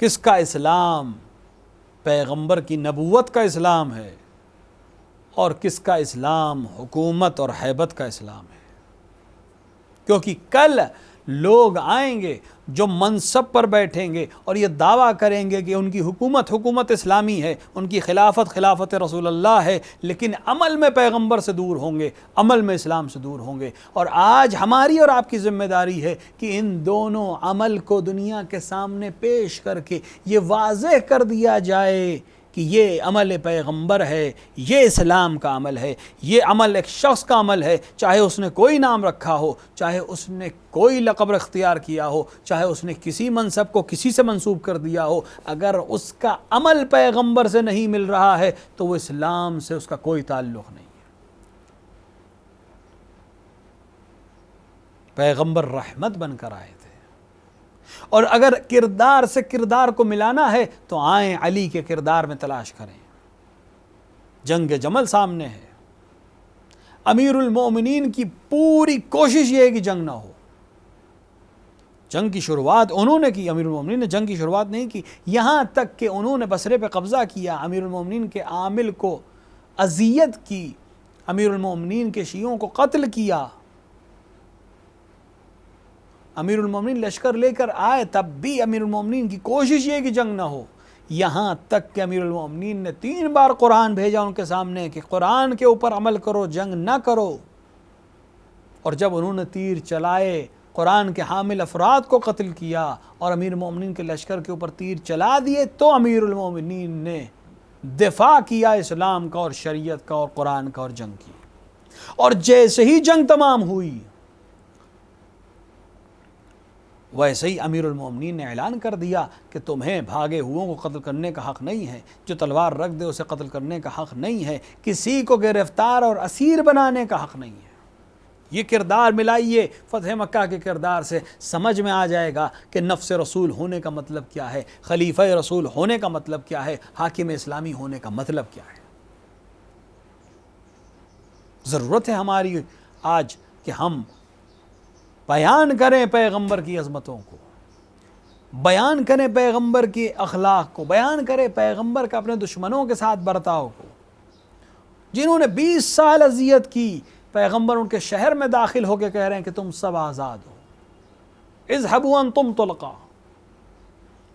کس کا اسلام؟ پیغمبر کی نبوت کا اسلام ہے، اور کس کا اسلام حکومت اور ہیبت کا اسلام ہے. کیونکہ کل لوگ آئیں گے جو منصب پر بیٹھیں گے اور یہ دعویٰ کریں گے کہ ان کی حکومت اسلامی ہے، ان کی خلافت رسول اللہ ہے، لیکن عمل میں پیغمبر سے دور ہوں گے، عمل میں اسلام سے دور ہوں گے. اور آج ہماری اور آپ کی ذمہ داری ہے کہ ان دونوں عمل کو دنیا کے سامنے پیش کر کے یہ واضح کر دیا جائے کہ یہ عمل پیغمبر ہے، یہ اسلام کا عمل ہے، یہ عمل ایک شخص کا عمل ہے، چاہے اس نے کوئی نام رکھا ہو، چاہے اس نے کوئی لقب اختیار کیا ہو، چاہے اس نے کسی منصب کو کسی سے منسوب کر دیا ہو. اگر اس کا عمل پیغمبر سے نہیں مل رہا ہے تو وہ اسلام سے اس کا کوئی تعلق نہیں ہے. پیغمبر رحمت بن کر آئے تھے، اور اگر کردار سے کردار کو ملانا ہے تو آئیں علی کے کردار میں تلاش کریں. جنگ جمل سامنے ہے، امیر المومنین کی پوری کوشش یہ ہے کہ جنگ نہ ہو. جنگ کی شروعات انہوں نے کی، امیر المومنین نے جنگ کی شروعات نہیں کی، یہاں تک کہ انہوں نے بصرے پہ قبضہ کیا، امیر المومنین کے عامل کو اذیت کی، امیر المومنین کے شیعوں کو قتل کیا. امیر المومنین لشکر لے کر آئے، تب بھی امیر المومنین کی کوشش یہ کہ جنگ نہ ہو. یہاں تک کہ امیر المومنین نے 3 بار قرآن بھیجا ان کے سامنے کہ قرآن کے اوپر عمل کرو، جنگ نہ کرو. اور جب انہوں نے تیر چلائے، قرآن کے حامل افراد کو قتل کیا اور امیر المومنین کے لشکر کے اوپر تیر چلا دیے، تو امیر المومنین نے دفاع کیا اسلام کا اور شریعت کا اور قرآن کا اور جنگ کی. اور جیسے ہی جنگ تمام ہوئی، ویسے ہی امیر المومنین نے اعلان کر دیا کہ تمہیں بھاگے ہوئوں کو قتل کرنے کا حق نہیں ہے، جو تلوار رکھ دے اسے قتل کرنے کا حق نہیں ہے، کسی کو گرفتار اور اسیر بنانے کا حق نہیں ہے. یہ کردار ملائیے فتح مکہ کے کردار سے، سمجھ میں آ جائے گا کہ نفس رسول ہونے کا مطلب کیا ہے، خلیفہ رسول ہونے کا مطلب کیا ہے، حاکم اسلامی ہونے کا مطلب کیا ہے. ضرورت ہے ہماری آج کہ ہم بیان کریں پیغمبر کی عظمتوں کو، بیان کریں پیغمبر کے اخلاق کو، بیان کریں پیغمبر کا اپنے دشمنوں کے ساتھ برتاؤ کو. جنہوں نے 20 سال اذیت کی، پیغمبر ان کے شہر میں داخل ہو کے کہہ رہے ہیں کہ تم سب آزاد ہو، اذهبوا انتم طلقاء.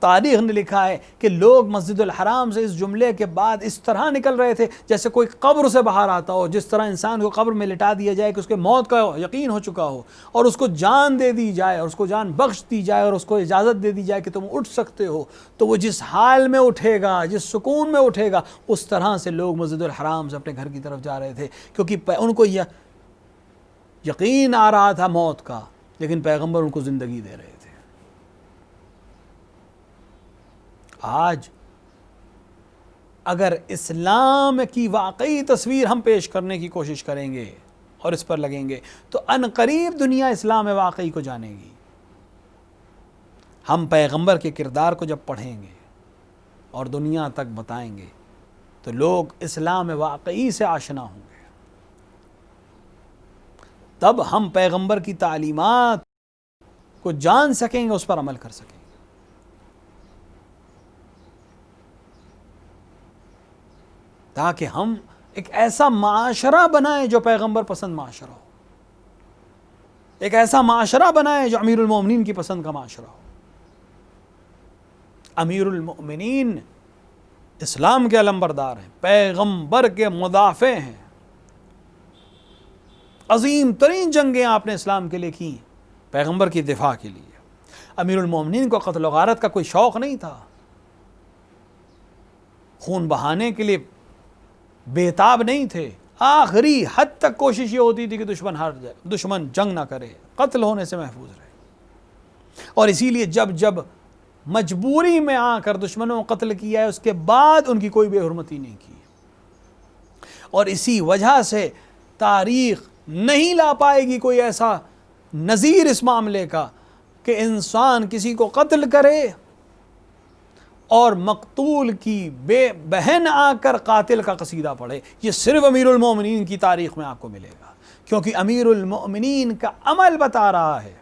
تاریخ نے لکھا ہے کہ لوگ مسجد الحرام سے اس جملے کے بعد اس طرح نکل رہے تھے جیسے کوئی قبر سے باہر آتا ہو، جس طرح انسان کو قبر میں لٹا دیا جائے کہ اس کے موت کا یقین ہو چکا ہو، اور اس کو جان دے دی جائے اور اس کو جان بخش دی جائے اور اس کو اجازت دے دی جائے کہ تم اٹھ سکتے ہو، تو وہ جس حال میں اٹھے گا، جس سکون میں اٹھے گا، اس طرح سے لوگ مسجد الحرام سے اپنے گھر کی طرف جا رہے تھے، کیونکہ ان کو یقین آ رہا تھا موت کا، لیکن پیغمبر ان کو زندگی دے رہے تھے. آج اگر اسلام کی واقعی تصویر ہم پیش کرنے کی کوشش کریں گے اور اس پر لگیں گے تو عنقریب دنیا اسلام واقعی کو جانے گی. ہم پیغمبر کے کردار کو جب پڑھیں گے اور دنیا تک بتائیں گے تو لوگ اسلام واقعی سے آشنا ہوں گے. تب ہم پیغمبر کی تعلیمات کو جان سکیں گے، اس پر عمل کر سکیں گے. تاکہ ہم ایک ایسا معاشرہ بنائیں جو پیغمبر پسند معاشرہ ہو، ایک ایسا معاشرہ بنائیں جو امیر المومنین کی پسند کا معاشرہ ہو. امیر المومنین اسلام کے علمبردار ہیں، پیغمبر کے مدافع ہیں. عظیم ترین جنگیں آپ نے اسلام کے لیے کی، پیغمبر کی دفاع کے لیے. امیر المومنین کو قتل و غارت کا کوئی شوق نہیں تھا، خون بہانے کے لیے بےتاب نہیں تھے. آخری حد تک کوشش یہ ہوتی تھی کہ دشمن ہار جائے، دشمن جنگ نہ کرے، قتل ہونے سے محفوظ رہے. اور اسی لیے جب مجبوری میں آ کر دشمنوں کو قتل کیا ہے، اس کے بعد ان کی کوئی بے حرمتی نہیں کی. اور اسی وجہ سے تاریخ نہیں لا پائے گی کوئی ایسا نظیر اس معاملے کا کہ انسان کسی کو قتل کرے اور مقتول کی بہن آ کر قاتل کا قصیدہ پڑھے. یہ صرف امیر المومنین کی تاریخ میں آپ کو ملے گا، کیونکہ امیر المومنین کا عمل بتا رہا ہے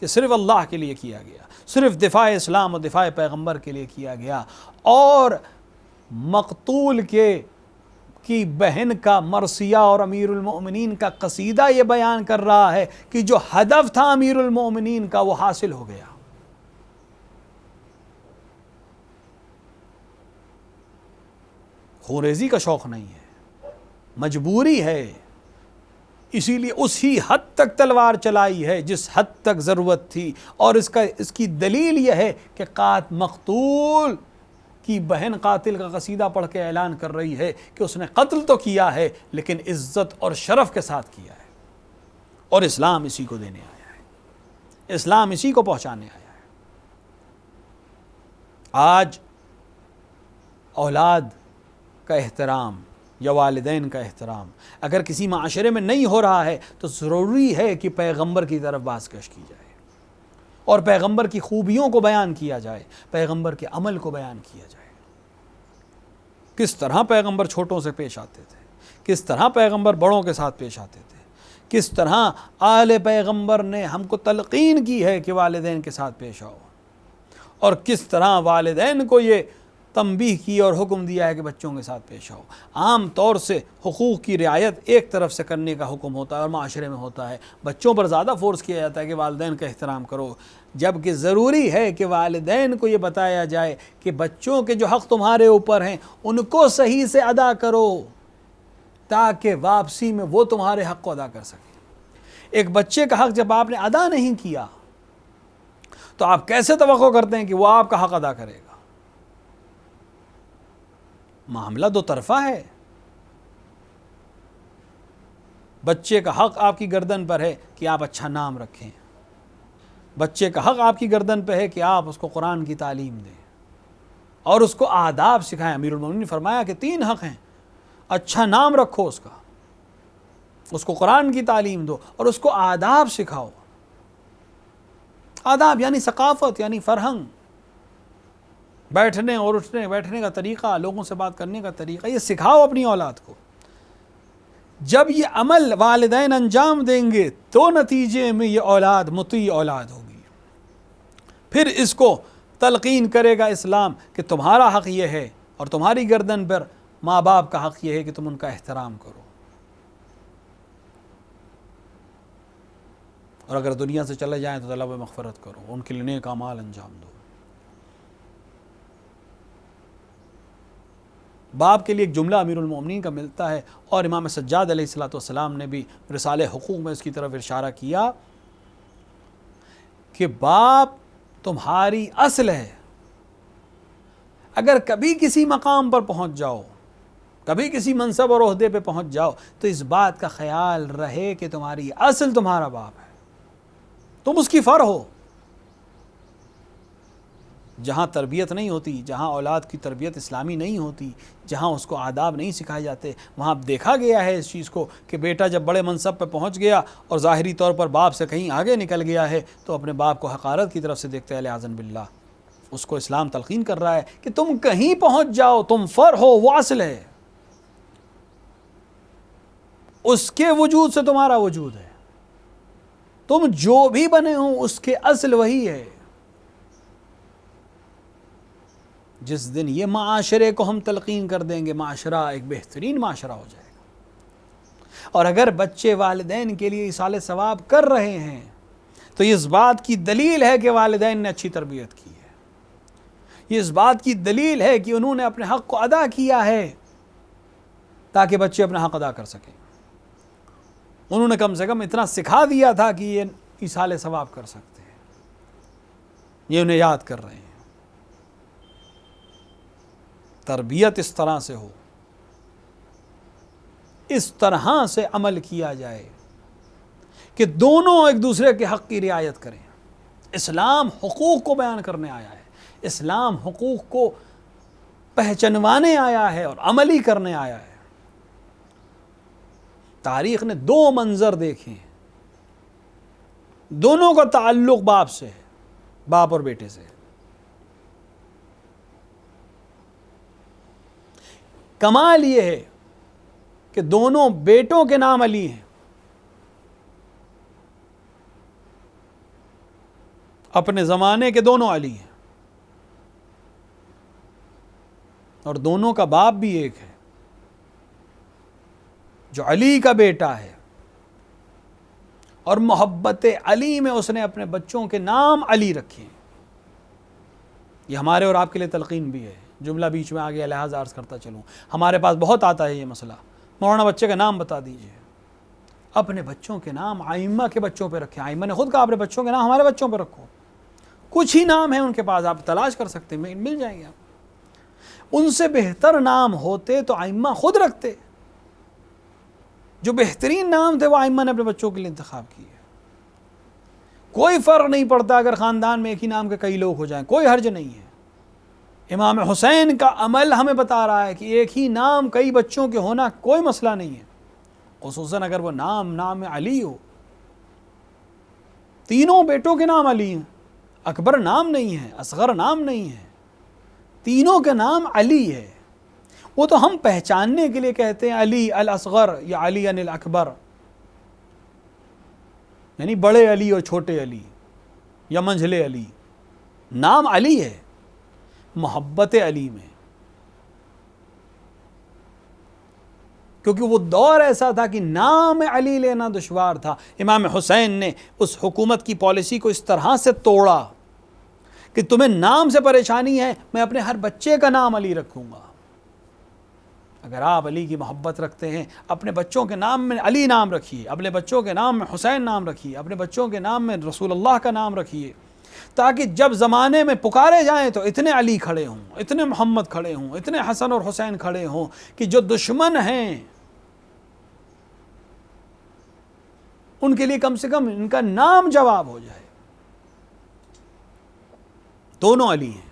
کہ صرف اللہ کے لیے کیا گیا، صرف دفاع اسلام اور دفاع پیغمبر کے لیے کیا گیا. اور مقتول کے کی بہن کا مرثیہ اور امیر المؤمنین کا قصیدہ یہ بیان کر رہا ہے کہ جو ہدف تھا امیر المؤمنین کا وہ حاصل ہو گیا. خوریزی کا شوق نہیں ہے، مجبوری ہے، اسی لیے اسی حد تک تلوار چلائی ہے جس حد تک ضرورت تھی. اور اس کی دلیل یہ ہے کہ مقتول کی بہن قاتل کا قصیدہ پڑھ کے اعلان کر رہی ہے کہ اس نے قتل تو کیا ہے لیکن عزت اور شرف کے ساتھ کیا ہے. اور اسلام اسی کو دینے آیا ہے، اسلام اسی کو پہنچانے آیا ہے. آج اولاد کا احترام یا والدین کا احترام اگر کسی معاشرے میں نہیں ہو رہا ہے تو ضروری ہے کہ پیغمبر کی طرف بازگشت کی جائے اور پیغمبر کی خوبیوں کو بیان کیا جائے، پیغمبر کے عمل کو بیان کیا جائے. کس طرح پیغمبر چھوٹوں سے پیش آتے تھے، کس طرح پیغمبر بڑوں کے ساتھ پیش آتے تھے، کس طرح آل پیغمبر نے ہم کو تلقین کی ہے کہ والدین کے ساتھ پیش آؤ، اور کس طرح والدین کو یہ تنبیہ کی اور حکم دیا ہے کہ بچوں کے ساتھ پیش آؤ. عام طور سے حقوق کی رعایت ایک طرف سے کرنے کا حکم ہوتا ہے اور معاشرے میں ہوتا ہے، بچوں پر زیادہ فورس کیا جاتا ہے کہ والدین کا احترام کرو، جبکہ ضروری ہے کہ والدین کو یہ بتایا جائے کہ بچوں کے جو حق تمہارے اوپر ہیں ان کو صحیح سے ادا کرو تاکہ واپسی میں وہ تمہارے حق کو ادا کر سکیں. ایک بچے کا حق جب آپ نے ادا نہیں کیا تو آپ کیسے توقع کرتے ہیں کہ وہ آپ کا حق ادا کرے گا؟ معاملہ دو طرفہ ہے. بچے کا حق آپ کی گردن پر ہے کہ آپ اچھا نام رکھیں، بچے کا حق آپ کی گردن پہ ہے کہ آپ اس کو قرآن کی تعلیم دیں اور اس کو آداب سکھائیں. امیر المومنین نے فرمایا کہ 3 حق ہیں، اچھا نام رکھو اس کا، اس کو قرآن کی تعلیم دو اور اس کو آداب سکھاؤ. آداب یعنی ثقافت، یعنی فرہنگ، بیٹھنے اور اٹھنے بیٹھنے کا طریقہ، لوگوں سے بات کرنے کا طریقہ، یہ سکھاؤ اپنی اولاد کو. جب یہ عمل والدین انجام دیں گے تو نتیجے میں یہ اولاد مطیع اولاد ہوگی. پھر اس کو تلقین کرے گا اسلام کہ تمہارا حق یہ ہے اور تمہاری گردن پر ماں باپ کا حق یہ ہے کہ تم ان کا احترام کرو. اور اگر دنیا سے چلے جائیں تو طلب مغفرت کرو، ان کے لیے نیک اعمال انجام دو. باپ کے لیے ایک جملہ امیر المومنین کا ملتا ہے اور امام سجاد علیہ السلام نے بھی رسالہ حقوق میں اس کی طرف اشارہ کیا کہ باپ تمہاری اصل ہے. اگر کبھی کسی مقام پر پہنچ جاؤ، کبھی کسی منصب اور عہدے پہ پہنچ جاؤ تو اس بات کا خیال رہے کہ تمہاری اصل تمہارا باپ ہے، تم اس کی فر ہو. جہاں تربیت نہیں ہوتی، جہاں اولاد کی تربیت اسلامی نہیں ہوتی، جہاں اس کو آداب نہیں سکھائے جاتے، وہاں دیکھا گیا ہے اس چیز کو کہ بیٹا جب بڑے منصب پہ پہنچ گیا اور ظاہری طور پر باپ سے کہیں آگے نکل گیا ہے تو اپنے باپ کو حقارت کی طرف سے دیکھتے ہیں. اعوذ باللہ. اس کو اسلام تلقین کر رہا ہے کہ تم کہیں پہنچ جاؤ، تم فر ہو، وہ اصل ہے، اس کے وجود سے تمہارا وجود ہے، تم جو بھی بنے ہو اس کے اصل وہی ہے. جس دن یہ معاشرے کو ہم تلقین کر دیں گے معاشرہ ایک بہترین معاشرہ ہو جائے گا. اور اگر بچے والدین کے لیے ایصال ثواب کر رہے ہیں تو یہ اس بات کی دلیل ہے کہ والدین نے اچھی تربیت کی ہے، یہ اس بات کی دلیل ہے کہ انہوں نے اپنے حق کو ادا کیا ہے تاکہ بچے اپنا حق ادا کر سکیں. انہوں نے کم سے کم اتنا سکھا دیا تھا کہ یہ ایصال ثواب کر سکتے ہیں، یہ انہیں یاد کر رہے ہیں. تربیت اس طرح سے ہو، اس طرح سے عمل کیا جائے کہ دونوں ایک دوسرے کے حق کی رعایت کریں. اسلام حقوق کو بیان کرنے آیا ہے، اسلام حقوق کو پہچنوانے آیا ہے اور عملی کرنے آیا ہے. تاریخ نے 2 منظر دیکھے ہیں، دونوں کا تعلق باپ سے ہے، باپ اور بیٹے سے. کمال یہ ہے کہ دونوں بیٹوں کے نام علی ہیں. اپنے زمانے کے دونوں علی ہیں اور دونوں کا باپ بھی ایک ہے. جو علی کا بیٹا ہے، اور محبت علی میں اس نے اپنے بچوں کے نام علی رکھے ہیں۔ یہ ہمارے اور آپ کے لیے تلقین بھی ہے۔ جملہ بیچ میں آگے لحاظ عرض کرتا چلوں، ہمارے پاس بہت آتا ہے یہ مسئلہ، مولانا بچے کا نام بتا دیجئے، اپنے بچوں کے نام ائمہ کے بچوں پہ رکھیں۔ ائمہ نے خود کہا اپنے بچوں کے نام ہمارے بچوں پہ رکھو، کچھ ہی نام ہیں ان کے پاس، آپ تلاش کر سکتے ہیں، مل جائیں گے آپ۔ ان سے بہتر نام ہوتے تو ائمہ خود رکھتے، جو بہترین نام تھے وہ ائمہ نے اپنے بچوں کے لیے انتخاب کیے۔ کوئی فرق نہیں پڑتا اگر خاندان میں ایک ہی نام کے کئی لوگ ہو جائیں، کوئی حرج نہیں ہے۔ امام حسین کا عمل ہمیں بتا رہا ہے کہ ایک ہی نام کئی بچوں کے ہونا کوئی مسئلہ نہیں ہے، خصوصاً اگر وہ نام علی ہو۔ تینوں بیٹوں کے نام علی ہیں، اکبر نام نہیں ہے، اصغر نام نہیں ہے، تینوں کے نام علی ہے۔ وہ تو ہم پہچاننے کے لیے کہتے ہیں علی الاصغر یا علی الاکبر، یعنی بڑے علی اور چھوٹے علی یا منجھلے علی۔ نام علی ہے، محبت علی میں، کیونکہ وہ دور ایسا تھا کہ نام علی لینا دشوار تھا۔ امام حسین نے اس حکومت کی پالیسی کو اس طرح سے توڑا کہ تمہیں نام سے پریشانی ہے، میں اپنے ہر بچے کا نام علی رکھوں گا۔ اگر آپ علی کی محبت رکھتے ہیں، اپنے بچوں کے نام میں علی نام رکھیے، اپنے بچوں کے نام میں حسین نام رکھیے، اپنے بچوں کے نام میں رسول اللہ کا نام رکھیے، تاکہ جب زمانے میں پکارے جائیں تو اتنے علی کھڑے ہوں، اتنے محمد کھڑے ہوں، اتنے حسن اور حسین کھڑے ہوں کہ جو دشمن ہیں ان کے لیے کم سے کم ان کا نام جواب ہو جائے۔ دونوں علی ہیں،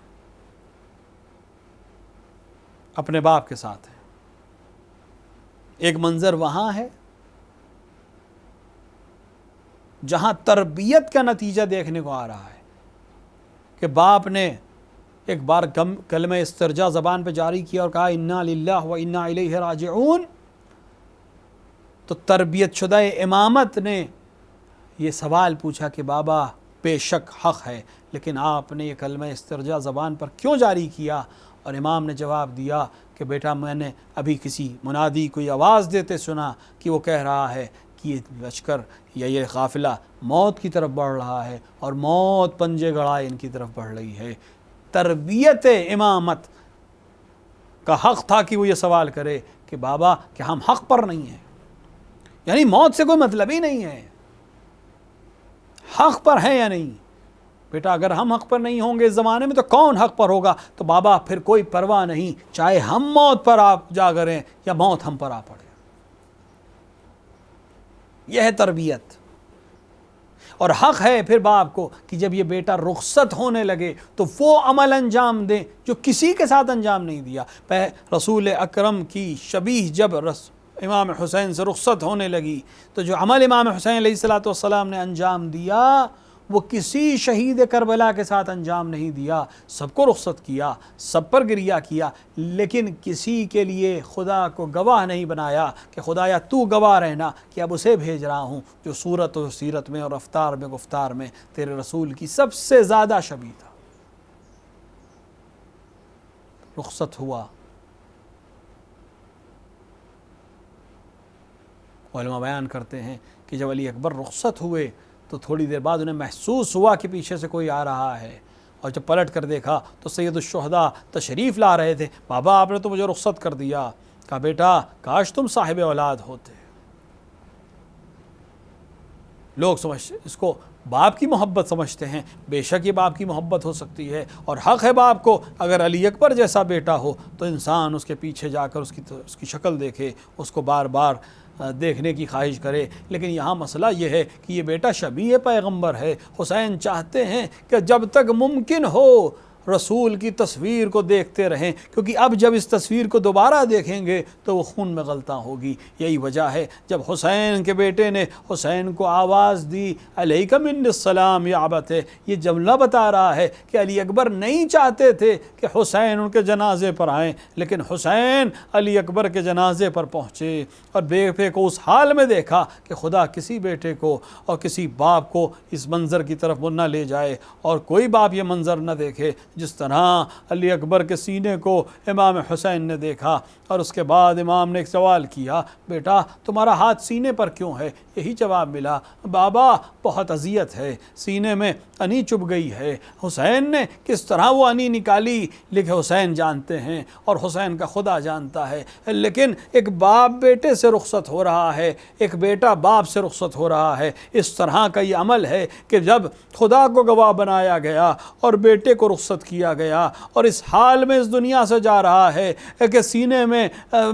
اپنے باپ کے ساتھ ہیں۔ ایک منظر وہاں ہے جہاں تربیت کا نتیجہ دیکھنے کو آ رہا ہے کہ باپ نے ایک بار کلمہ استرجاع زبان پہ جاری کیا اور کہا انا للہ و انا الیہ راجعون، تو تربیت شدہ امامت نے یہ سوال پوچھا کہ بابا بے شک حق ہے، لیکن آپ نے یہ کلمہ استرجاع زبان پر کیوں جاری کیا؟ اور امام نے جواب دیا کہ بیٹا میں نے ابھی کسی منادی کو یہ آواز دیتے سنا کہ وہ کہہ رہا ہے کہ یہ لشکر یا یہ قافلہ موت کی طرف بڑھ رہا ہے اور موت پنجے گڑائے ان کی طرف بڑھ رہی ہے۔ تربیت امامت کا حق تھا کہ وہ یہ سوال کرے کہ بابا کہ ہم حق پر نہیں ہیں، یعنی موت سے کوئی مطلب ہی نہیں ہے، حق پر ہے یا نہیں؟ بیٹا اگر ہم حق پر نہیں ہوں گے اس زمانے میں تو کون حق پر ہوگا؟ تو بابا پھر کوئی پرواہ نہیں، چاہے ہم موت پر آپ جا کریں یا موت ہم پر آ پڑے۔ یہ ہے تربیت۔ اور حق ہے پھر باپ کو کہ جب یہ بیٹا رخصت ہونے لگے تو وہ عمل انجام دیں جو کسی کے ساتھ انجام نہیں دیا۔ رسول اکرم کی شبیہ جب امام حسین سے رخصت ہونے لگی تو جو عمل امام حسین علیہ السلام نے انجام دیا وہ کسی شہید کربلا کے ساتھ انجام نہیں دیا۔ سب کو رخصت کیا، سب پر گریہ کیا، لیکن کسی کے لیے خدا کو گواہ نہیں بنایا کہ خدایا تو گواہ رہنا کہ اب اسے بھیج رہا ہوں جو صورت و سیرت میں اور رفتار میں گفتار میں تیرے رسول کی سب سے زیادہ شبیہ تھا۔ رخصت ہوا، علماء بیان کرتے ہیں کہ جب علی اکبر رخصت ہوئے تو تھوڑی دیر بعد انہیں محسوس ہوا کہ پیچھے سے کوئی آ رہا ہے، اور جب پلٹ کر دیکھا تو سید الشہداء تشریف لا رہے تھے۔ بابا آپ نے تو مجھے رخصت کر دیا۔ کہا بیٹا کاش تم صاحب اولاد ہوتے۔ لوگ اس کو باپ کی محبت سمجھتے ہیں، بے شک یہ باپ کی محبت ہو سکتی ہے اور حق ہے باپ کو اگر علی اکبر جیسا بیٹا ہو تو انسان اس کے پیچھے جا کر اس کی شکل دیکھے، اس کو بار بار دیکھنے کی خواہش کرے۔ لیکن یہاں مسئلہ یہ ہے کہ یہ بیٹا شبیہ پیغمبر ہے۔ حسین چاہتے ہیں کہ جب تک ممکن ہو رسول کی تصویر کو دیکھتے رہیں، کیونکہ اب جب اس تصویر کو دوبارہ دیکھیں گے تو وہ خون میں غلطہ ہوگی۔ یہی وجہ ہے جب حسین کے بیٹے نے حسین کو آواز دی علیک منی السلام یا ابت، یہ جملہ بتا رہا ہے کہ علی اکبر نہیں چاہتے تھے کہ حسین ان کے جنازے پر آئیں، لیکن حسین علی اکبر کے جنازے پر پہنچے اور بیٹے کو اس حال میں دیکھا کہ خدا کسی بیٹے کو اور کسی باپ کو اس منظر کی طرف نہ لے جائے، اور کوئی باپ یہ منظر نہ دیکھے جس طرح علی اکبر کے سینے کو امام حسین نے دیکھا اور اس کے بعد امام نے ایک سوال کیا، بیٹا تمہارا ہاتھ سینے پر کیوں ہے؟ یہی جواب ملا، بابا بہت اذیت ہے، سینے میں انی چبھ گئی ہے۔ حسین نے کس طرح وہ انی نکالی لیکن حسین جانتے ہیں اور حسین کا خدا جانتا ہے، لیکن ایک باپ بیٹے سے رخصت ہو رہا ہے، ایک بیٹا باپ سے رخصت ہو رہا ہے۔ اس طرح کا یہ عمل ہے کہ جب خدا کو گواہ بنایا گیا اور بیٹے کو رخصت کیا گیا اور اس حال میں اس دنیا سے جا رہا ہے کہ سینے میں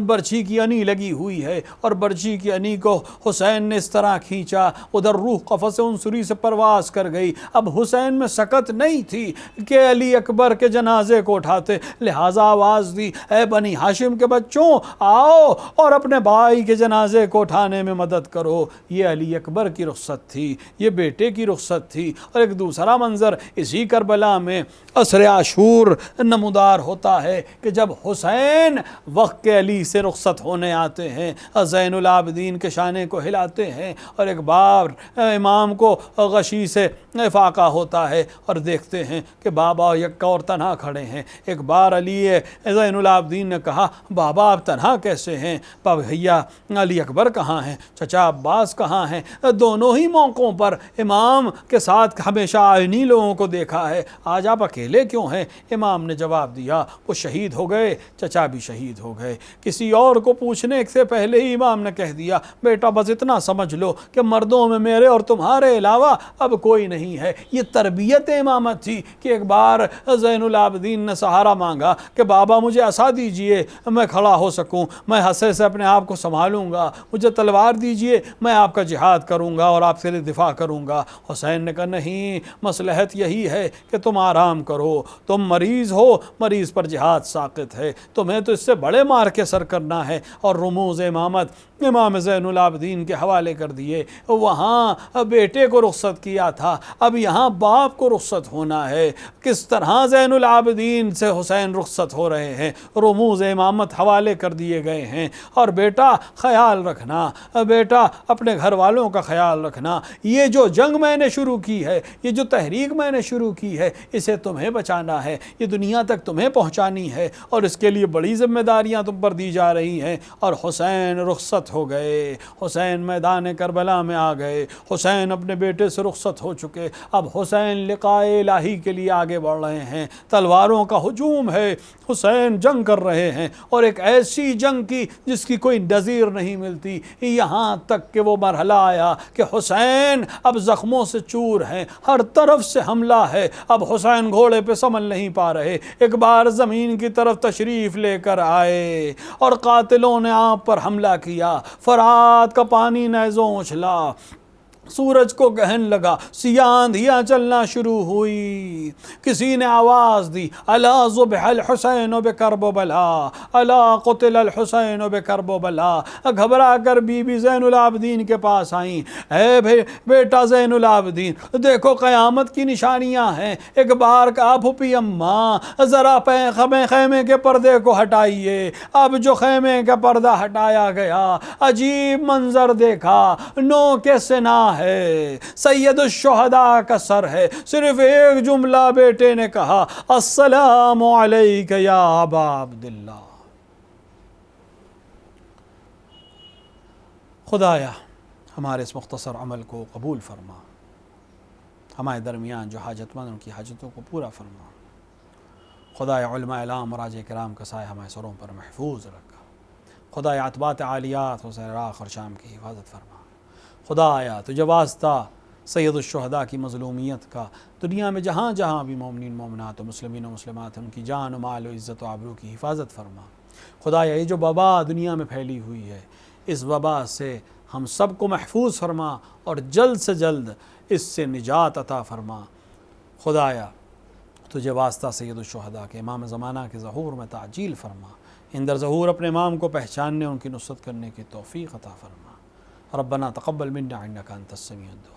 برچھی کی انی لگی ہوئی ہے، اور برچھی کی انی کو حسین نے اس طرح کھینچا، ادھر روح قفس عنصری سے پرواز کر گئی۔ اب حسین میں سکت نہیں تھی کہ علی اکبر کے جنازے کو اٹھاتے، لہٰذا آواز دی، اے بنی ہاشم کے بچوں آؤ اور اپنے بھائی کے جنازے کو اٹھانے میں مدد کرو۔ یہ علی اکبر کی رخصت تھی، یہ بیٹے کی رخصت تھی۔ اور ایک دوسرا منظر اسی کربلا میں عصر عاشور نمودار ہوتا ہے کہ جب حسین وقت کے علی سے رخصت ہونے آتے ہیں، زین العابدین کے شانے کو ہلاتے ہیں، اور ایک بار امام کو غشی سے افاقہ ہوتا ہے اور دیکھتے ہیں کہ بابا یکا اور تنہا کھڑے ہیں۔ ایک بار علی زین العابدین نے کہا، بابا آپ تنہا کیسے ہیں؟ بھیا علی اکبر کہاں ہیں؟ چچا عباس کہاں ہیں؟ دونوں ہی موقعوں پر امام کے ساتھ ہمیشہ انہی لوگوں کو دیکھا ہے، آج آپ اکیلے کیوں ہیں؟ امام نے جواب دیا، وہ شہید ہو گئے، چچا بھی شہید ہو گئے۔ کسی اور کو پوچھنے سے پہلے ہی امام نے کہہ دیا، بیٹا بس اتنا سمجھ لو کہ مردوں میں میرے اور تمہارے علاوہ اب کوئی نہیں ہے۔ یہ تربیت امامت تھی کہ ایک بار زین العابدین نے سہارا مانگا کہ بابا مجھے عصا دیجئے میں کھڑا ہو سکوں، میں حصے سے اپنے آپ کو سنبھالوں گا، مجھے تلوار دیجئے میں آپ کا جہاد کروں گا اور آپ کے لیے دفاع کروں گا۔ حسین نے کہا نہیں، مصلحت یہی ہے کہ تم آرام کرو، تم مریض ہو، مریض پر جہاد ساقط ہے، تمہیں تو اس سے بڑے مار کے سر کرنا ہے۔ اور رموز امامت امام زین العابدین کے حوالے کر دیے۔ وہاں بیٹے کو رخصت کیا تھا، اب یہاں باپ کو رخصت ہونا ہے۔ کس طرح زین العابدین سے حسین رخصت ہو رہے ہیں، رموز امامت حوالے کر دیے گئے ہیں۔ اور بیٹا خیال رکھنا، بیٹا اپنے گھر والوں کا خیال رکھنا، یہ جو جنگ میں نے شروع کی ہے، یہ جو تحریک میں نے شروع کی ہے، اسے تمہیں بچانا ہے، یہ دنیا تک تمہیں پہنچانی ہے، اور اس کے لیے بڑی ذمہ داریاں تم پر دی جا رہی ہیں۔ اور حسین رخصت ہو گئے، حسین میدان کربلا میں آ گئے، حسین اپنے بیٹے سے رخصت ہو چکے۔ اب حسین لقائے الہی کے لیے آگے بڑھ رہے ہیں، تلواروں کا ہجوم ہے، حسین جنگ کر رہے ہیں، اور ایک ایسی جنگ کی جس کی کوئی نظیر نہیں ملتی، یہاں تک کہ وہ مرحلہ آیا کہ حسین اب زخموں سے چور ہیں، ہر طرف سے حملہ ہے۔ اب حسین گھوڑے پہ سنبھل نہیں پا رہے، ایک بار زمین کی طرف تشریف لے کر آئے اور قاتلوں نے آپ پر حملہ کیا، فرات کا پانی نیزوں اچھلا، سورج کو گہن لگا، سیاہ آندھیاں چلنا شروع ہوئی۔ کسی نے آواز دی، الا ذبح الحسین بکرب و بلا، الا قتل الحسین بکرب و بلا۔ گھبرا کر بی بی زین العابدین کے پاس آئیں، اے بیٹا زین العابدین، دیکھو قیامت کی نشانیاں ہیں، ایک بار کہا پھوپھی اماں ذرا خیمے کے پردے کو ہٹائیے۔ اب جو خیمے کا پردہ ہٹایا گیا، عجیب منظر دیکھا، نو کے سنا ہے، سید الشہداء کا سر ہے۔ صرف ایک جملہ بیٹے نے کہا، السلام علیک یا ابا عبداللہ۔ خدایا ہمارے اس مختصر عمل کو قبول فرما، ہمارے درمیان جو حاجت مند ان کی حاجتوں کو پورا فرما۔ خدایا علماء اعلام اور راج کرام کا سایہ ہمارے سروں پر محفوظ رکھا۔ خدایا اتباعت عالیات حسین آخر شام کی حفاظت فرما۔ خدایا تجھے واسطہ سید الشہداء کی مظلومیت کا، دنیا میں جہاں جہاں بھی مومنین مومنات و مسلمین و مسلمات ان کی جان و مال و عزت و آبرو کی حفاظت فرما۔ خدایا یہ جو وبا دنیا میں پھیلی ہوئی ہے، اس وبا سے ہم سب کو محفوظ فرما اور جلد سے جلد اس سے نجات عطا فرما۔ خدایا تجھے واسطہ سید الشہداء کے امام زمانہ کے ظہور میں تعجیل فرما، ان در ظہور اپنے امام کو پہچاننے، ان کی نصرت کرنے کی توفیق عطا فرما۔ ربنا تقبل منا انک انت السمیع الدعاء۔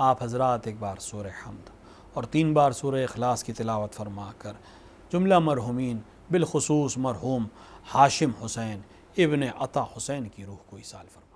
آپ حضرات ایک بار سورہ حمد اور 3 بار سورہ اخلاص کی تلاوت فرما کر جملہ مرحومین بالخصوص مرحوم ہاشم حسین ابن عطا حسین کی روح کو ایصال فرما۔